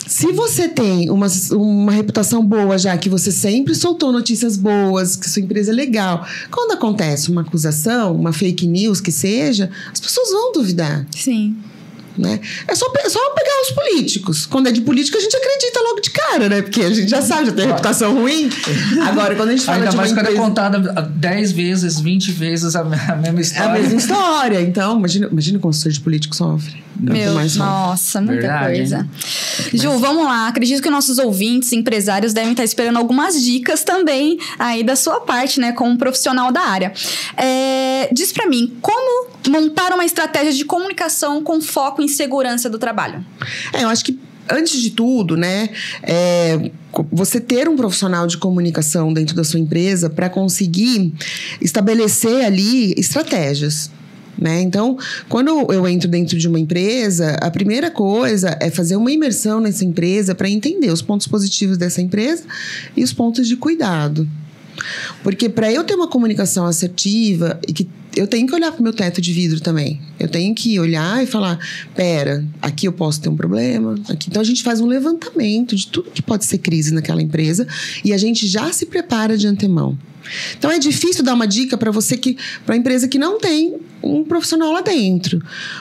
Se você tem uma reputação boa já, que você sempre soltou notícias boas, que sua empresa é legal, quando acontece uma acusação, uma fake news que seja, as pessoas vão duvidar. Sim. Né? É só pegar os políticos. Quando é de político, a gente acredita logo de cara, né? Porque a gente já sabe, já tem reputação ruim. Agora, quando a gente fala ainda de uma mais empresa... quando é contada 10 vezes, 20 vezes a mesma história. É a mesma história. Então, imagina como o assessor de político sofre. Nossa, muita Verdade, coisa. hein? Ju, vamos lá. Acredito que nossos ouvintes, empresários, devem estar esperando algumas dicas também aí da sua parte, né? Como profissional da área. Diz pra mim, como montar uma estratégia de comunicação com foco em segurança do trabalho? Eu acho que, antes de tudo, né, você ter um profissional de comunicação dentro da sua empresa para conseguir estabelecer ali estratégias. Né? Então, quando eu entro dentro de uma empresa, a primeira coisa é fazer uma imersão nessa empresa para entender os pontos positivos dessa empresa e os pontos de cuidado. Porque para eu ter uma comunicação assertiva, eu tenho que olhar para o meu teto de vidro também. Eu tenho que olhar e falar, pera, aqui eu posso ter um problema. Aqui. Então, a gente faz um levantamento de tudo que pode ser crise naquela empresa e a gente já se prepara de antemão. Então, é difícil dar uma dica para a empresa que não tem um profissional lá dentro.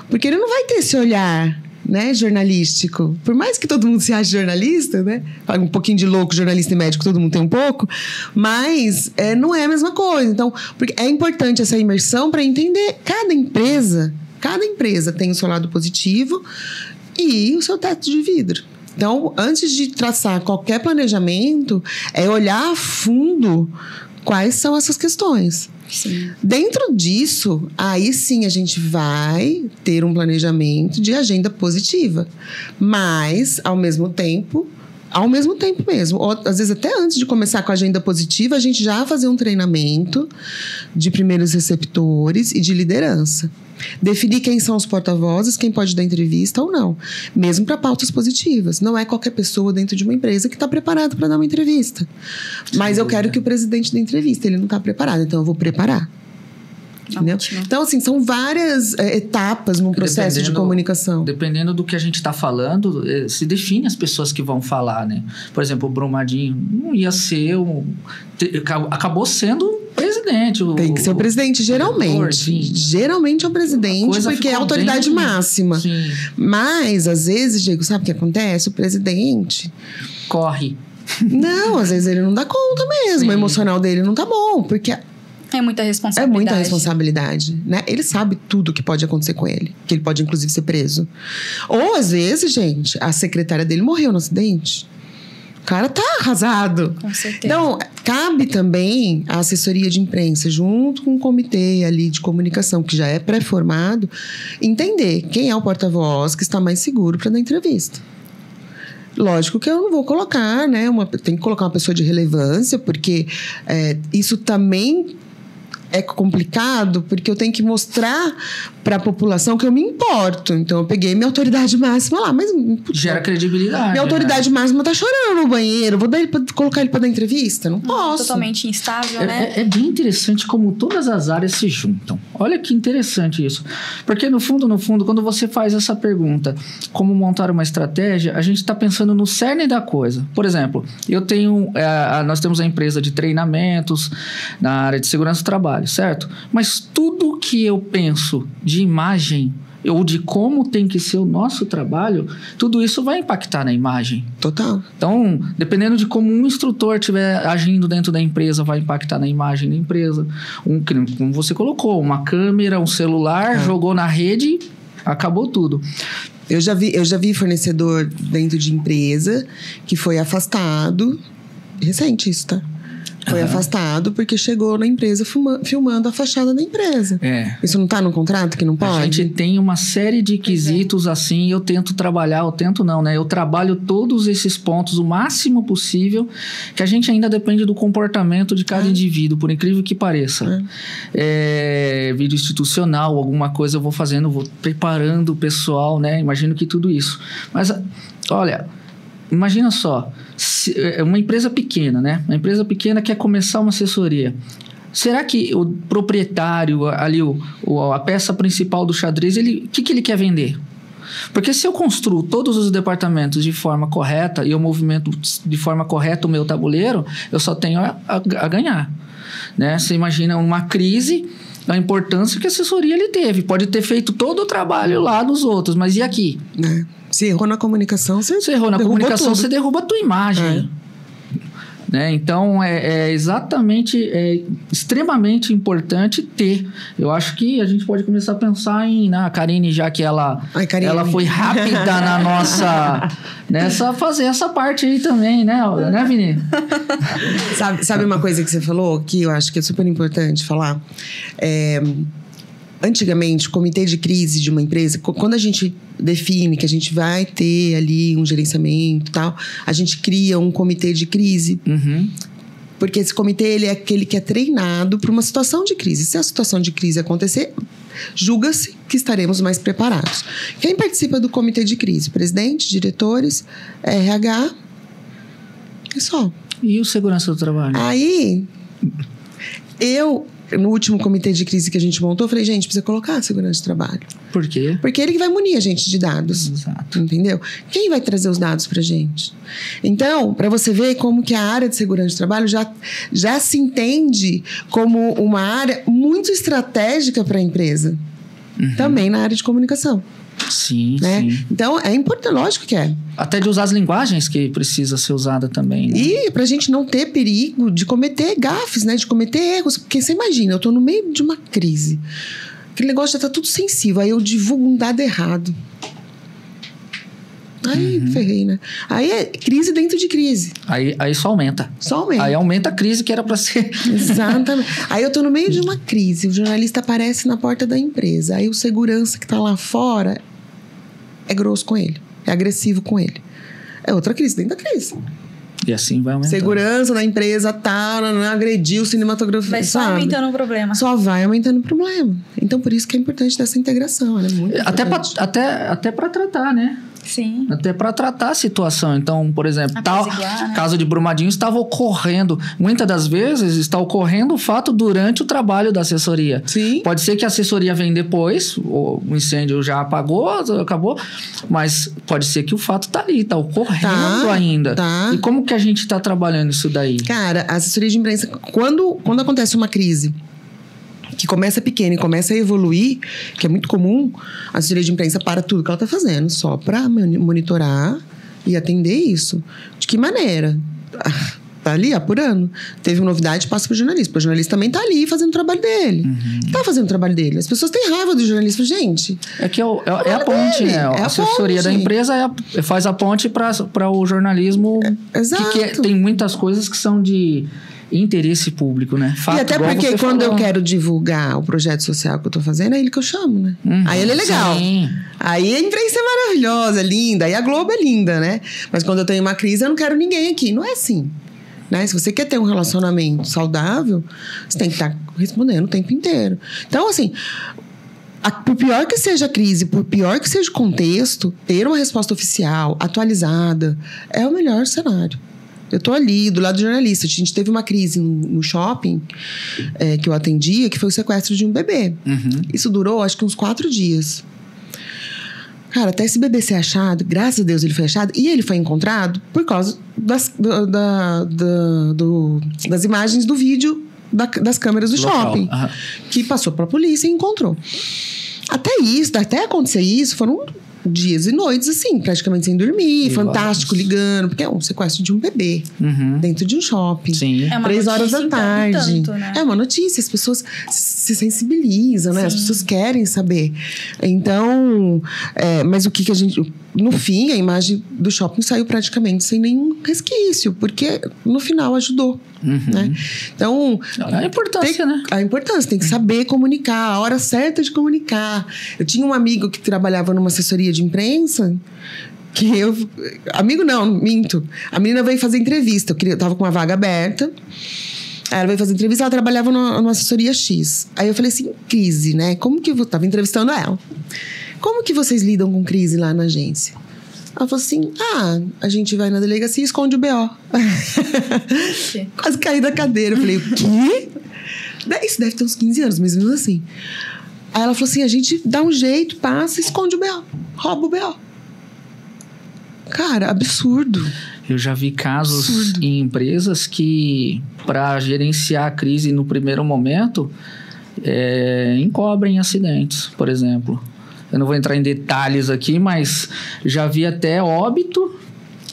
Porque ele não vai ter esse olhar né, jornalístico. Por mais que todo mundo se ache jornalista, né? Um pouquinho de louco, jornalista e médico, todo mundo tem um pouco. Mas não é a mesma coisa. Então, porque é importante essa imersão para entender cada empresa tem o seu lado positivo e o seu teto de vidro. Então, antes de traçar qualquer planejamento, é olhar a fundo quais são essas questões. Sim. Dentro disso, aí sim a gente vai ter um planejamento de agenda positiva. Mas, ao mesmo tempo mesmo, ou às vezes até antes de começar com a agenda positiva, a gente já fazer um treinamento de primeiros receptores e de liderança. Definir quem são os porta-vozes, quem pode dar entrevista ou não. Mesmo para pautas positivas. Não é qualquer pessoa dentro de uma empresa que está preparado para dar uma entrevista. Mas eu quero que o presidente dê entrevista. Ele não está preparado, então eu vou preparar. Entendeu? Então, assim, são várias etapas num processo de comunicação. Dependendo do que a gente está falando, se define as pessoas que vão falar, né? Por exemplo, o Brumadinho não ia ser acabou sendo o presidente. Tem que ser o presidente, geralmente. Geralmente é o presidente, porque é a autoridade máxima. Sim. Mas, às vezes, Diego, sabe o que acontece? O presidente corre. Não, às vezes ele não dá conta mesmo. Sim. O emocional dele não tá bom, porque... É muita responsabilidade. É muita responsabilidade, né? Ele sabe tudo que pode acontecer com ele. Que ele pode, inclusive, ser preso. Ou, às vezes, gente, a secretária dele morreu no acidente. O cara tá arrasado. Com certeza. Então, cabe também a assessoria de imprensa, junto com o comitê ali de comunicação, que já é pré-formado, entender quem é o porta-voz que está mais seguro para dar entrevista. Lógico que eu não vou colocar, né? Tem que colocar uma pessoa de relevância, porque isso também é complicado, porque eu tenho que mostrar para a população que eu me importo. Então, eu peguei minha autoridade máxima lá, mas... Gera credibilidade. Minha autoridade máxima tá chorando no banheiro. Vou colocar ele para dar entrevista? Não posso. Totalmente instável, né? É bem interessante como todas as áreas se juntam. Olha que interessante isso. Porque, no fundo, quando você faz essa pergunta, como montar uma estratégia, a gente está pensando no cerne da coisa. Por exemplo, nós temos a empresa de treinamentos na área de segurança do trabalho, certo? Mas tudo que eu penso de imagem ou de como tem que ser o nosso trabalho, tudo isso vai impactar na imagem. Total. Então, dependendo de como um instrutor estiver agindo dentro da empresa, vai impactar na imagem da empresa. Como você colocou, uma câmera, um celular, jogou na rede, acabou tudo. Eu já vi fornecedor dentro de empresa que foi afastado, recente isso, tá? Foi afastado porque chegou na empresa filmando a fachada da empresa. Isso não está no contrato que não pode? A gente tem uma série de quesitos assim, eu trabalho todos esses pontos o máximo possível, que a gente ainda depende do comportamento de cada indivíduo, por incrível que pareça. Vídeo institucional, alguma coisa eu vou fazendo, vou preparando o pessoal, né? Imagino que tudo isso. Mas, olha... Imagina só, uma empresa pequena, né? Uma empresa pequena quer começar uma assessoria. Será que o proprietário, ali, a peça principal do xadrez, o que ele quer vender? Porque se eu construo todos os departamentos de forma correta e eu movimento de forma correta o meu tabuleiro, eu só tenho a ganhar. Né? Você imagina uma crise, a importância que a assessoria ele teve. Pode ter feito todo o trabalho lá dos outros, mas e aqui? Se errou na comunicação, você derruba a tua imagem. Né? Então, extremamente importante ter. Eu acho que a gente pode começar a pensar a Karine, já que ela foi rápida na nossa... nessa, fazer essa parte aí também, né, Vini? Sabe uma coisa que você falou, que eu acho que é super importante falar? Antigamente, o comitê de crise de uma empresa, quando a gente define que a gente vai ter ali um gerenciamento e tal, a gente cria um comitê de crise. Porque esse comitê ele é aquele que é treinado para uma situação de crise. Se a situação de crise acontecer, julga-se que estaremos mais preparados. Quem participa do comitê de crise? Presidente, diretores, RH e só. E o segurança do trabalho? Aí, no último comitê de crise que a gente montou, eu falei, gente, precisa colocar a segurança de trabalho. Por quê? Porque ele que vai munir a gente de dados. Exato. Entendeu? Quem vai trazer os dados pra gente? Então, para você ver como que a área de segurança de trabalho já se entende como uma área muito estratégica para a empresa. Também na área de comunicação. Sim, né? sim. Então, é importante, lógico que é. Até de usar as linguagens que precisa ser usada também, né? E pra gente não ter perigo de cometer gafes, né? De cometer erros. Porque você imagina, eu tô no meio de uma crise. Aquele negócio já tá tudo sensível. Aí eu divulgo um dado errado. Aí ferrei, né? Aí é crise dentro de crise. Aí só aumenta. Só aumenta. Aí aumenta a crise que era pra ser... Exatamente. Aí eu tô no meio de uma crise. O jornalista aparece na porta da empresa. Aí o segurança que tá lá fora é grosso com ele. É agressivo com ele. É outra crise dentro da crise. E assim vai aumentando. Segurança da empresa tal, não agrediu o cinematografista. Vai só aumentando o problema. Só vai aumentando o problema. Então, por isso que é importante dessa integração, né? Muito Até pra tratar, né? Sim. Até para tratar a situação. Então, por exemplo, Apaziguar, né? caso de Brumadinho estava ocorrendo. Muitas das vezes está ocorrendo o fato durante o trabalho da assessoria. Sim. Pode ser que a assessoria venha depois, o incêndio já apagou, acabou, mas pode ser que o fato está ali, está ocorrendo ainda. Tá. E como que a gente está trabalhando isso daí? Cara, a assessoria de imprensa, quando acontece uma crise que começa pequena e começa a evoluir, que é muito comum, a assessoria de imprensa para tudo que ela está fazendo, só para monitorar e atender isso. De que maneira? Tá ali apurando. Teve uma novidade, passa pro jornalista. Porque o jornalista também tá ali fazendo o trabalho dele. Tá fazendo o trabalho dele. As pessoas têm raiva do jornalista. Gente... É que é a ponte, né? A assessoria da empresa faz a ponte para o jornalismo. Exato. Que tem muitas coisas que são de interesse público, né? Fato, e até porque quando eu quero divulgar o projeto social que eu tô fazendo, é ele que eu chamo, né? Aí ele é legal. Sim. Aí a imprensa é maravilhosa, é linda. Aí a Globo é linda, né? Mas quando eu tenho uma crise, eu não quero ninguém aqui. Não é assim. Né? Se você quer ter um relacionamento saudável, você tem que estar respondendo o tempo inteiro. Então, assim, por pior que seja a crise, por pior que seja o contexto, ter uma resposta oficial, atualizada, é o melhor cenário. Eu tô ali, do lado do jornalista. A gente teve uma crise no shopping que eu atendia, que foi o sequestro de um bebê. Isso durou, acho que uns 4 dias. Cara, até esse bebê ser achado, graças a Deus ele foi achado, e ele foi encontrado por causa das imagens do vídeo das câmeras do shopping. Que passou pra polícia e encontrou. Até acontecer isso, foram dias e noites, assim, praticamente sem dormir, fantástico, ligando, porque é um sequestro de um bebê dentro de um shopping. Sim. É uma 3 horas da notícia, tarde. tanto, né? É uma notícia, as pessoas se sensibilizam, né? Sim. As pessoas querem saber. Então, mas o que a gente... No fim, a imagem do shopping saiu praticamente sem nenhum resquício, porque no final ajudou, né? Então... A importância, né? A importância, tem que saber comunicar, a hora certa de comunicar. Eu tinha um amigo que trabalhava numa assessoria de imprensa, que eu... Amigo não, minto. A menina veio fazer entrevista, eu tava com uma vaga aberta, aí ela veio fazer entrevista, ela trabalhava numa assessoria X. Aí eu falei assim, crise, né? Como que eu tava entrevistando ela? Como que vocês lidam com crise lá na agência? Ela falou assim, a gente vai na delegacia e esconde o BO. Quase caí da cadeira. Eu falei, o quê? Isso deve ter uns 15 anos, mas mesmo assim. Aí ela falou assim, a gente dá um jeito, passa e esconde o BO. Rouba o BO. Cara, absurdo. Eu já vi casos em empresas que, para gerenciar a crise no primeiro momento, encobrem acidentes, por exemplo. Eu não vou entrar em detalhes aqui, mas já vi até óbito.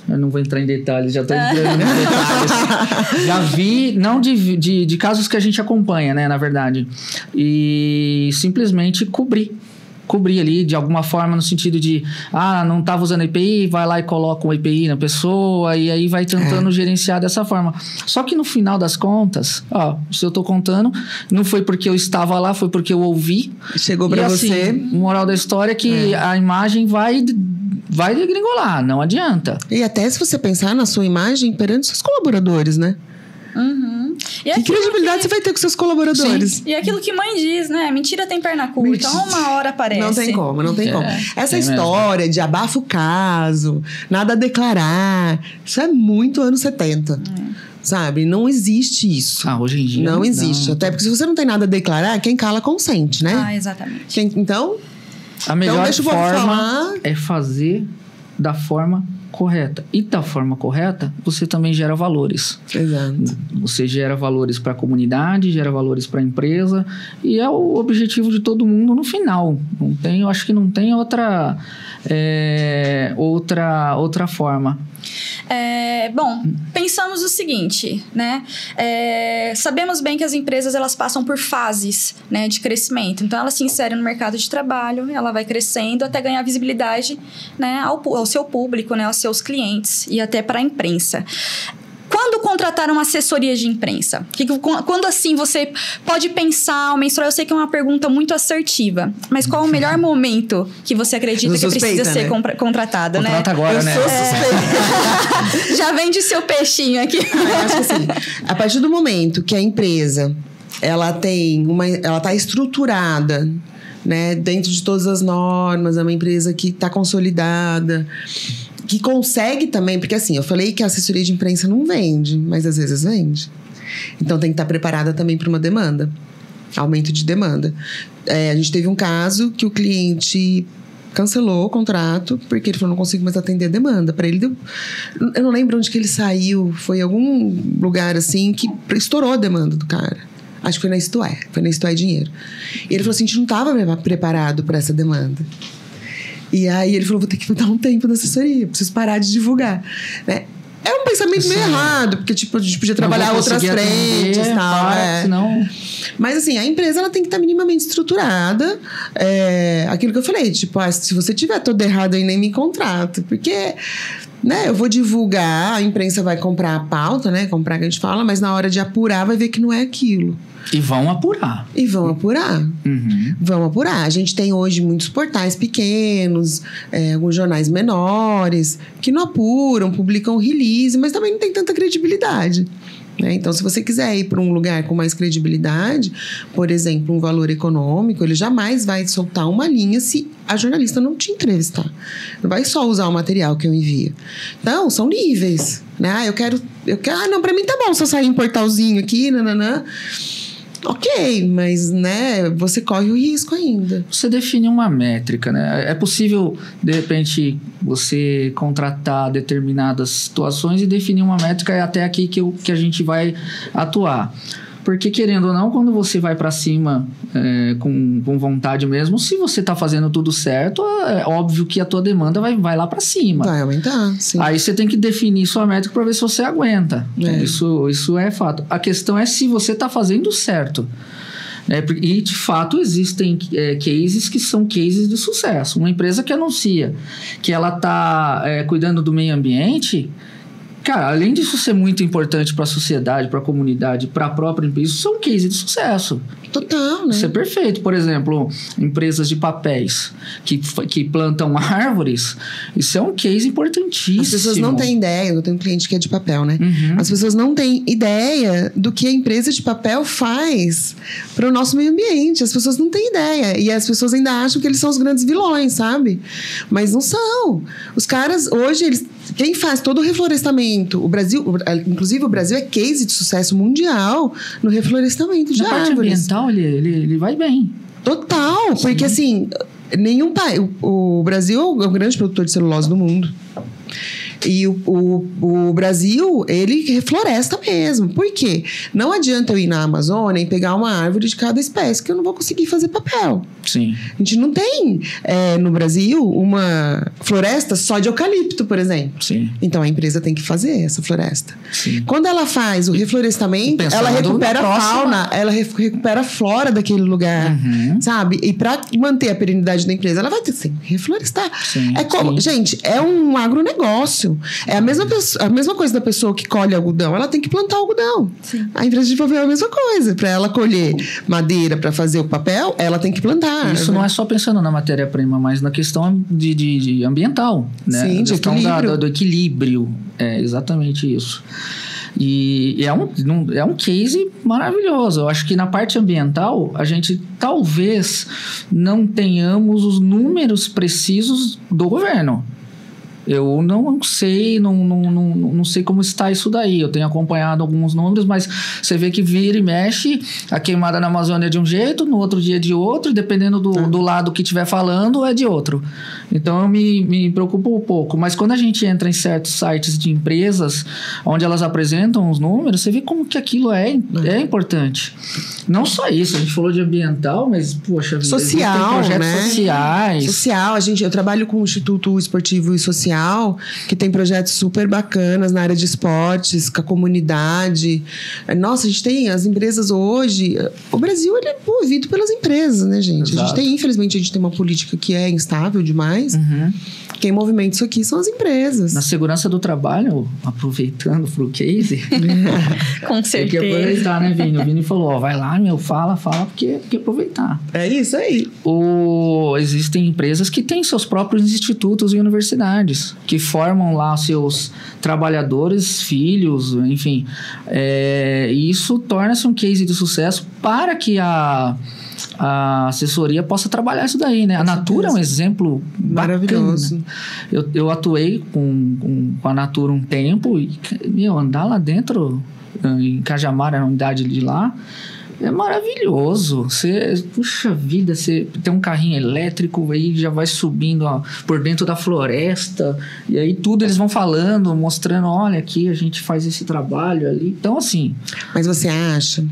Eu não vou entrar em detalhes, já estou entrando em detalhes. Já vi, não de casos que a gente acompanha, né, na verdade. E simplesmente cobrir ali de alguma forma, no sentido de não estava usando EPI, vai lá e coloca um EPI na pessoa e aí vai tentando gerenciar dessa forma. Só que no final das contas, se eu tô contando, não foi porque eu estava lá, foi porque eu ouvi. Chegou para você. Moral da história é que a imagem vai degringolar, não adianta. E até se você pensar na sua imagem perante seus colaboradores, né? Que credibilidade você vai ter com seus colaboradores? Sim. E aquilo que mãe diz, né? Mentira tem perna curta. Então, uma hora aparece. Não tem como. Essa história de abafa o caso, nada a declarar, isso é muito anos 70. Sabe? Não existe isso. Hoje em dia não existe. Não. Até porque se você não tem nada a declarar, quem cala consente, né? Exatamente. Então... A melhor forma é fazer da forma correta e da forma correta, você também gera valores. Exato. Você gera valores para a comunidade, gera valores para a empresa e é o objetivo de todo mundo no final. Eu acho que não tem outra forma. Bom, pensamos o seguinte, né? Sabemos bem que as empresas elas passam por fases, né, de crescimento. Então, ela se insere no mercado de trabalho, ela vai crescendo até ganhar visibilidade, né, ao seu público, né, aos seus clientes e até para a imprensa. Quando contratar uma assessoria de imprensa? Quando assim você pode pensar, mensurar? Eu sei que é uma pergunta muito assertiva, mas qual o melhor momento que você acredita que precisa ser contratada, né? Contrata agora, né? Eu sou suspeita. Já vende seu peixinho aqui. Eu acho que assim, a partir do momento que a empresa ela tá estruturada, né, dentro de todas as normas, é uma empresa que está consolidada, que consegue também, porque assim, eu falei que a assessoria de imprensa não vende, mas às vezes vende. Então tem que estar preparada também para uma demanda, aumento de demanda. A gente teve um caso que o cliente cancelou o contrato, porque ele falou, não consigo mais atender a demanda. Para ele, eu não lembro onde que ele saiu, foi em algum lugar assim que estourou a demanda do cara. Acho que foi na Isto É Dinheiro. E ele falou assim, a gente não estava preparado para essa demanda. E aí ele falou, vou ter que dar um tempo da assessoria, preciso parar de divulgar, né? É um pensamento meio errado, porque tipo, a gente podia trabalhar outras frentes e tal. Senão... Mas assim, a empresa ela tem que estar minimamente estruturada. Aquilo que eu falei, tipo, se você tiver todo errado aí, nem me contrata. Porque, né, eu vou divulgar, a imprensa vai comprar a pauta, né? Comprar que a gente fala, mas na hora de apurar vai ver que não é aquilo. E vão apurar. Uhum. Vão apurar. A gente tem hoje muitos portais pequenos, alguns jornais menores, que não apuram, publicam release, mas também não tem tanta credibilidade. Né? Então, se você quiser ir para um lugar com mais credibilidade, por exemplo, um Valor Econômico, ele jamais vai soltar uma linha se a jornalista não te entrevistar. Não vai só usar o material que eu envio. Então, são níveis. Né? Eu quero... não, para mim tá bom se eu sair em portalzinho aqui, nananã. Ok, mas, né, você corre o risco ainda. Você define uma métrica, né? É possível, de repente, você contratar determinadas situações e definir uma métrica, é até aqui que a gente vai atuar. Porque, querendo ou não, quando você vai para cima com vontade mesmo, se você tá fazendo tudo certo, é óbvio que a tua demanda vai lá para cima. Vai aumentar, sim. Aí você tem que definir sua métrica para ver se você aguenta. Isso é fato. A questão é se você tá fazendo certo. E, de fato, existem cases que são cases de sucesso. Uma empresa que anuncia que ela tá cuidando do meio ambiente... Cara, além disso ser muito importante para a sociedade, para a comunidade, para a própria empresa, isso é um case de sucesso. Total, né? Isso é perfeito. Por exemplo, empresas de papéis que plantam árvores, isso é um case importantíssimo. As pessoas não têm ideia, eu tenho um cliente que é de papel, né? Uhum. As pessoas não têm ideia do que a empresa de papel faz para o nosso meio ambiente. As pessoas não têm ideia. E as pessoas ainda acham que eles são os grandes vilões, sabe? Mas não são. Os caras, hoje, quem faz todo o reflorestamento, o Brasil, inclusive o Brasil é case de sucesso mundial no reflorestamento de árvores. Na parte ambiental, ele vai bem. Total, porque assim, nenhum país... O Brasil é o grande produtor de celulose do mundo. E o Brasil, ele refloresta mesmo. Por quê? Não adianta eu ir na Amazônia e pegar uma árvore de cada espécie, que eu não vou conseguir fazer papel. Sim. A gente não tem, no Brasil, uma floresta só de eucalipto, por exemplo. Sim. Então, a empresa tem que fazer essa floresta. Sim. Quando ela faz o reflorestamento, ela recupera a fauna, ela recupera a flora daquele lugar, sabe? E para manter a perenidade da empresa, ela vai ter que reflorestar. Sim, gente, é um agronegócio. É a mesma coisa da pessoa que colhe algodão, ela tem que plantar algodão. Sim. A empresa de papel é a mesma coisa. Para ela colher madeira para fazer o papel, ela tem que plantar. Isso não é só pensando na matéria-prima, mas na questão de ambiental, né? Sim, de equilíbrio. Do equilíbrio. É exatamente isso. E é um case maravilhoso. Eu acho que na parte ambiental, a gente talvez não tenhamos os números precisos do governo. Eu não sei, não sei como está isso daí. Eu tenho acompanhado alguns números, mas você vê que vira e mexe, a queimada na Amazônia é de um jeito, no outro dia é de outro, e dependendo do lado que estiver falando, é de outro. Então eu me preocupo um pouco. Mas quando a gente entra em certos sites de empresas, onde elas apresentam os números, você vê como que aquilo é importante. Não só isso, a gente falou de ambiental, mas, poxa vida, social, projetos né? sociais. Social, eu trabalho com o Instituto Esportivo e Social, que tem projetos super bacanas na área de esportes, com a comunidade. Nossa, a gente tem as empresas hoje... O Brasil, ele é movido pelas empresas, né, gente? Exato. Infelizmente, a gente tem uma política que é instável demais. Quem movimenta isso aqui são as empresas. Na segurança do trabalho, aproveitando pro case... Com Tem que certeza. aproveitar, né, Vini? O Vini falou, ó, vai lá, fala, porque tem que aproveitar. É isso aí. Existem empresas que têm seus próprios institutos e universidades, que formam lá seus trabalhadores, filhos, enfim. E isso torna-se um case de sucesso para que a assessoria possa trabalhar isso daí, né? A Natura é um exemplo maravilhoso. Bacana. Eu atuei com a Natura um tempo e, andar lá dentro, em Cajamar, na unidade de lá, é maravilhoso. Puxa vida, você tem um carrinho elétrico, aí já vai subindo por dentro da floresta, e aí tudo eles vão falando, mostrando, olha, aqui a gente faz esse trabalho ali. Então, assim... Mas você acha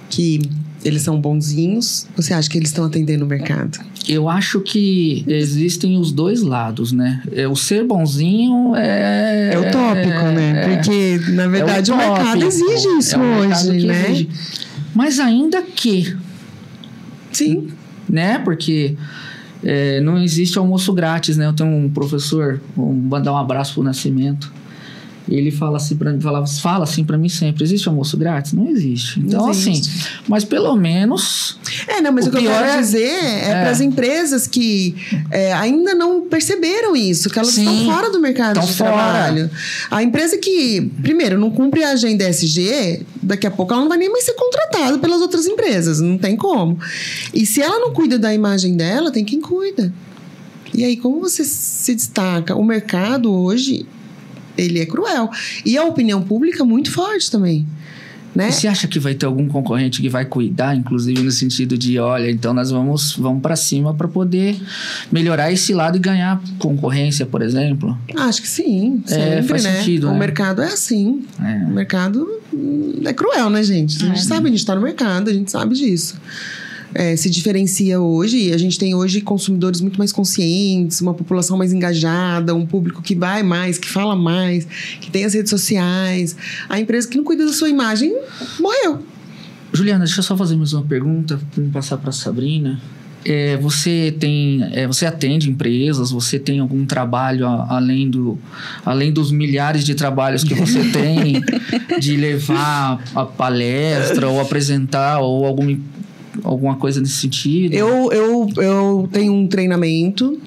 que eles são bonzinhos? Você acha que eles estão atendendo o mercado? Eu acho que existem os dois lados, né? O ser bonzinho é utópico, né? Porque, na verdade, o mercado exige isso hoje, né? Exige. Mas ainda que... Sim. Né? Porque não existe almoço grátis, né? Eu tenho um professor, vou mandar um abraço pro Nascimento. Ele fala assim pra mim sempre: existe almoço grátis? Não existe. Então, não existe. Assim, mas pelo menos... Mas o que eu quero dizer para as empresas que ainda não perceberam isso, que elas estão fora do mercado de trabalho. A empresa que, primeiro, não cumpre a agenda ESG, daqui a pouco ela não vai nem mais ser contratada pelas outras empresas, não tem como. E se ela não cuida da imagem dela, tem quem cuida. E aí, como você se destaca? O mercado hoje... ele é cruel. E a opinião pública é muito forte também, né? E você acha que vai ter algum concorrente que vai cuidar, inclusive no sentido de, olha, então nós vamos para cima para poder melhorar esse lado e ganhar concorrência, por exemplo? Acho que sim, sempre, faz sentido, né? O né? mercado é assim. O mercado é cruel, né, gente? A gente sabe, a gente tá no mercado, a gente sabe disso. Se diferencia hoje, a gente tem hoje consumidores muito mais conscientes, uma população mais engajada, um público que vai mais, que fala mais, que tem as redes sociais. A empresa que não cuida da sua imagem morreu. Juliana, deixa eu só fazer mais uma pergunta para passar para a Sabrina. Você atende empresas, você tem algum trabalho além dos milhares de trabalhos que você tem de levar a palestra ou apresentar ou alguma coisa nesse sentido? Eu tenho um treinamento,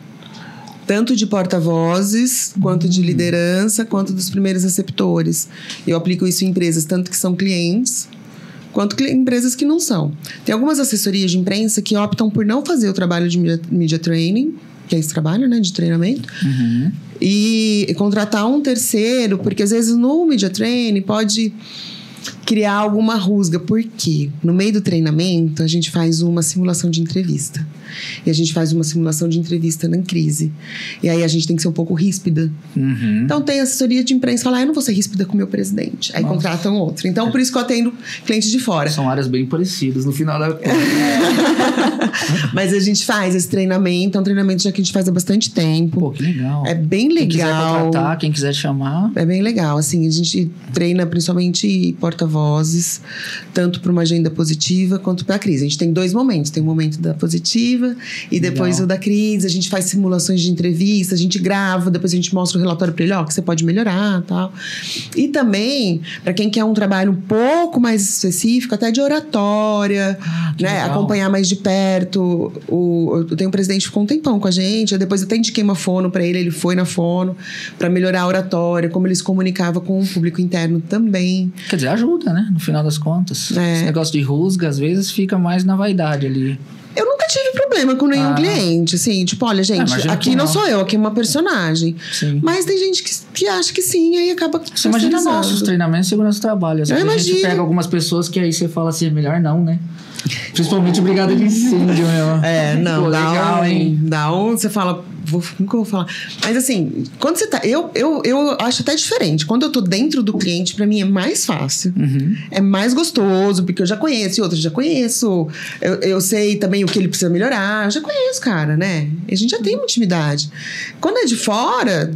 tanto de porta-vozes, quanto de liderança, quanto dos primeiros receptores. Eu aplico isso em empresas, tanto que são clientes, quanto empresas que não são. Tem algumas assessorias de imprensa que optam por não fazer o trabalho de media training, que é esse trabalho, né, de treinamento, e contratar um terceiro, porque às vezes no media training pode criar alguma rusga. Por quê? No meio do treinamento, a gente faz uma simulação de entrevista. E a gente faz uma simulação de entrevista na crise. E aí a gente tem que ser um pouco ríspida. Então tem assessoria de imprensa que fala, eu não vou ser ríspida com o meu presidente. Aí contratam outro. Então por isso que eu atendo clientes de fora. São áreas bem parecidas no final da conta. Mas a gente faz esse treinamento, é um treinamento já que a gente faz há bastante tempo. Pô, que legal. É bem legal. Quem quiser contratar, quem quiser chamar. É bem legal. Assim, a gente treina principalmente porta-vozes, tanto para uma agenda positiva quanto para a crise. A gente tem 2 momentos. Tem o momento da positiva e depois o da crise. A gente faz simulações de entrevista, a gente grava, depois a gente mostra o relatório para ele, que você pode melhorar, tal. E também, para quem quer um trabalho um pouco mais específico, até de oratória, né? Acompanhar mais de perto. Eu tenho um presidente que ficou um tempão com a gente, depois eu até indiquei uma fono para ele, ele foi na fono para melhorar a oratória, como ele se comunicava com o público interno também. Quer dizer, ajuda, né? No final das contas. Esse negócio de rusga, às vezes, fica mais na vaidade ali. Eu nunca tive problema com nenhum cliente, assim, tipo, olha, gente, aqui não sou eu, aqui é uma personagem. Sim. Mas tem gente que acha que sim, aí acaba Você imagina nossos treinamentos de segurança do trabalho. Às vezes a gente pega algumas pessoas que aí você fala assim, é melhor não, né? Principalmente brigada de incêndio, né? Não, pô, legal, hein? Você fala, como que eu vou falar? Mas assim, quando você tá... Eu acho até diferente. Quando eu tô dentro do cliente, pra mim é mais fácil. É mais gostoso, porque eu já conheço, e outros já conheço. Eu sei também o que ele precisa melhorar. Eu já conheço, cara, né? A gente já tem uma intimidade. Quando é de fora...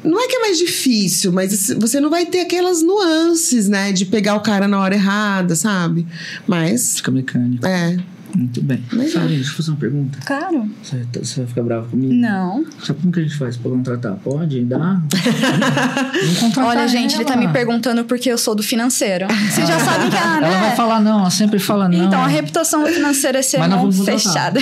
Não é que é mais difícil, mas você não vai ter aquelas nuances, né? De pegar o cara na hora errada, sabe? Mas... Fica mecânico. Muito bem. Deixa eu fazer uma pergunta. Claro. Você vai ficar brava comigo? Não. Sabe como que a gente faz pra contratar? Pode? Dá? Vamos contratar. Olha, gente, ele tá me perguntando porque eu sou do financeiro. Vocês já sabem que ela vai falar não, ela sempre fala não. Então, a reputação do financeiro é ser fechada.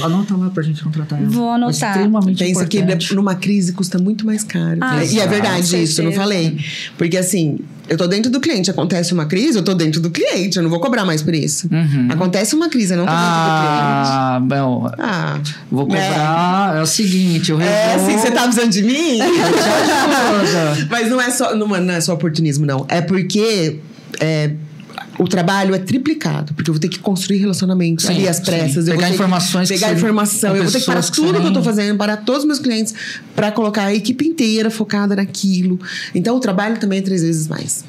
Anota lá pra gente contratar ela. Vou anotar. Extremamente importante. Pensa que numa crise custa muito mais caro. E é verdade isso, eu não falei. Porque assim... Eu tô dentro do cliente. Acontece uma crise, eu tô dentro do cliente. Eu não vou cobrar mais por isso. Acontece uma crise, eu não tô dentro do cliente. Vou cobrar. É o seguinte, eu resolvo... Sim, você tá avisando de mim? Mas não é só oportunismo, não. É porque... o trabalho é triplicado, porque eu vou ter que construir relacionamentos ali às pressas. Eu pegar vou informações. Pegar informação. Eu vou ter que parar tudo que eu tô fazendo, parar todos os meus clientes para colocar a equipe inteira focada naquilo. Então, o trabalho também é 3 vezes mais.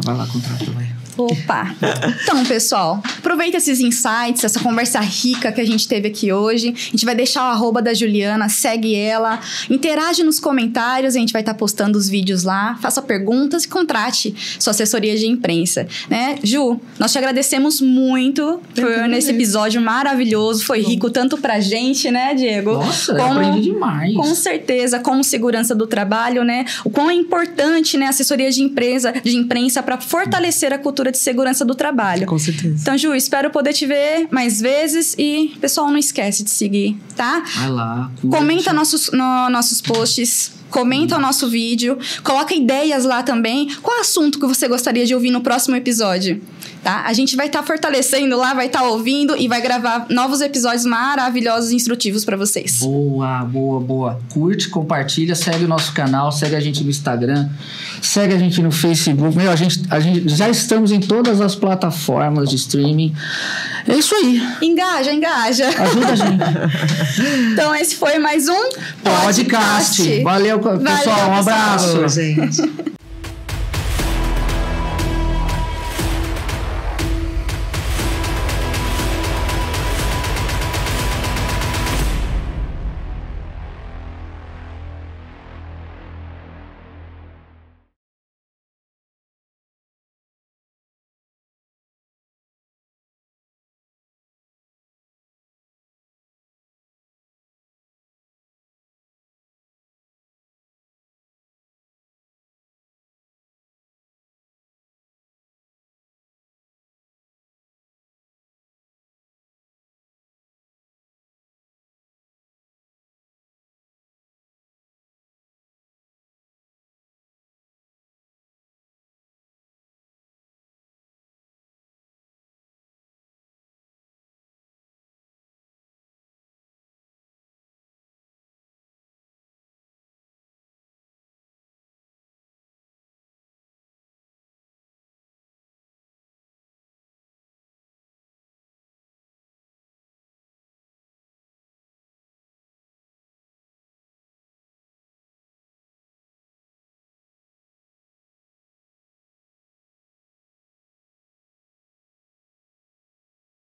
Vai lá, contrata, vai. Opa! Então, pessoal, aproveita esses insights, essa conversa rica que a gente teve aqui hoje. A gente vai deixar o arroba da Juliana, segue ela, interage nos comentários, a gente vai estar postando os vídeos lá, faça perguntas e contrate sua assessoria de imprensa, né? Ju, nós te agradecemos muito nesse episódio maravilhoso, foi rico tanto pra gente, né, Diego? Nossa, eu aprendi demais. Com certeza, como segurança do trabalho, né? O quão é importante, né, a assessoria de imprensa para fortalecer a cultura de segurança do trabalho. Com certeza. Então, Ju, espero poder te ver mais vezes e, pessoal, não esquece de seguir, tá? Vai lá. Comenta nossos posts, comenta o nosso vídeo, coloca ideias lá também. Qual assunto que você gostaria de ouvir no próximo episódio? Tá? A gente vai estar fortalecendo lá, vai estar ouvindo e vai gravar novos episódios maravilhosos e instrutivos para vocês. Boa. Curte, compartilha, segue o nosso canal, segue a gente no Instagram, segue a gente no Facebook. A gente já estamos em todas as plataformas de streaming. É isso aí. Engaja. Ajuda a gente. Então, esse foi mais um podcast. Valeu, pessoal. Um abraço. Gente.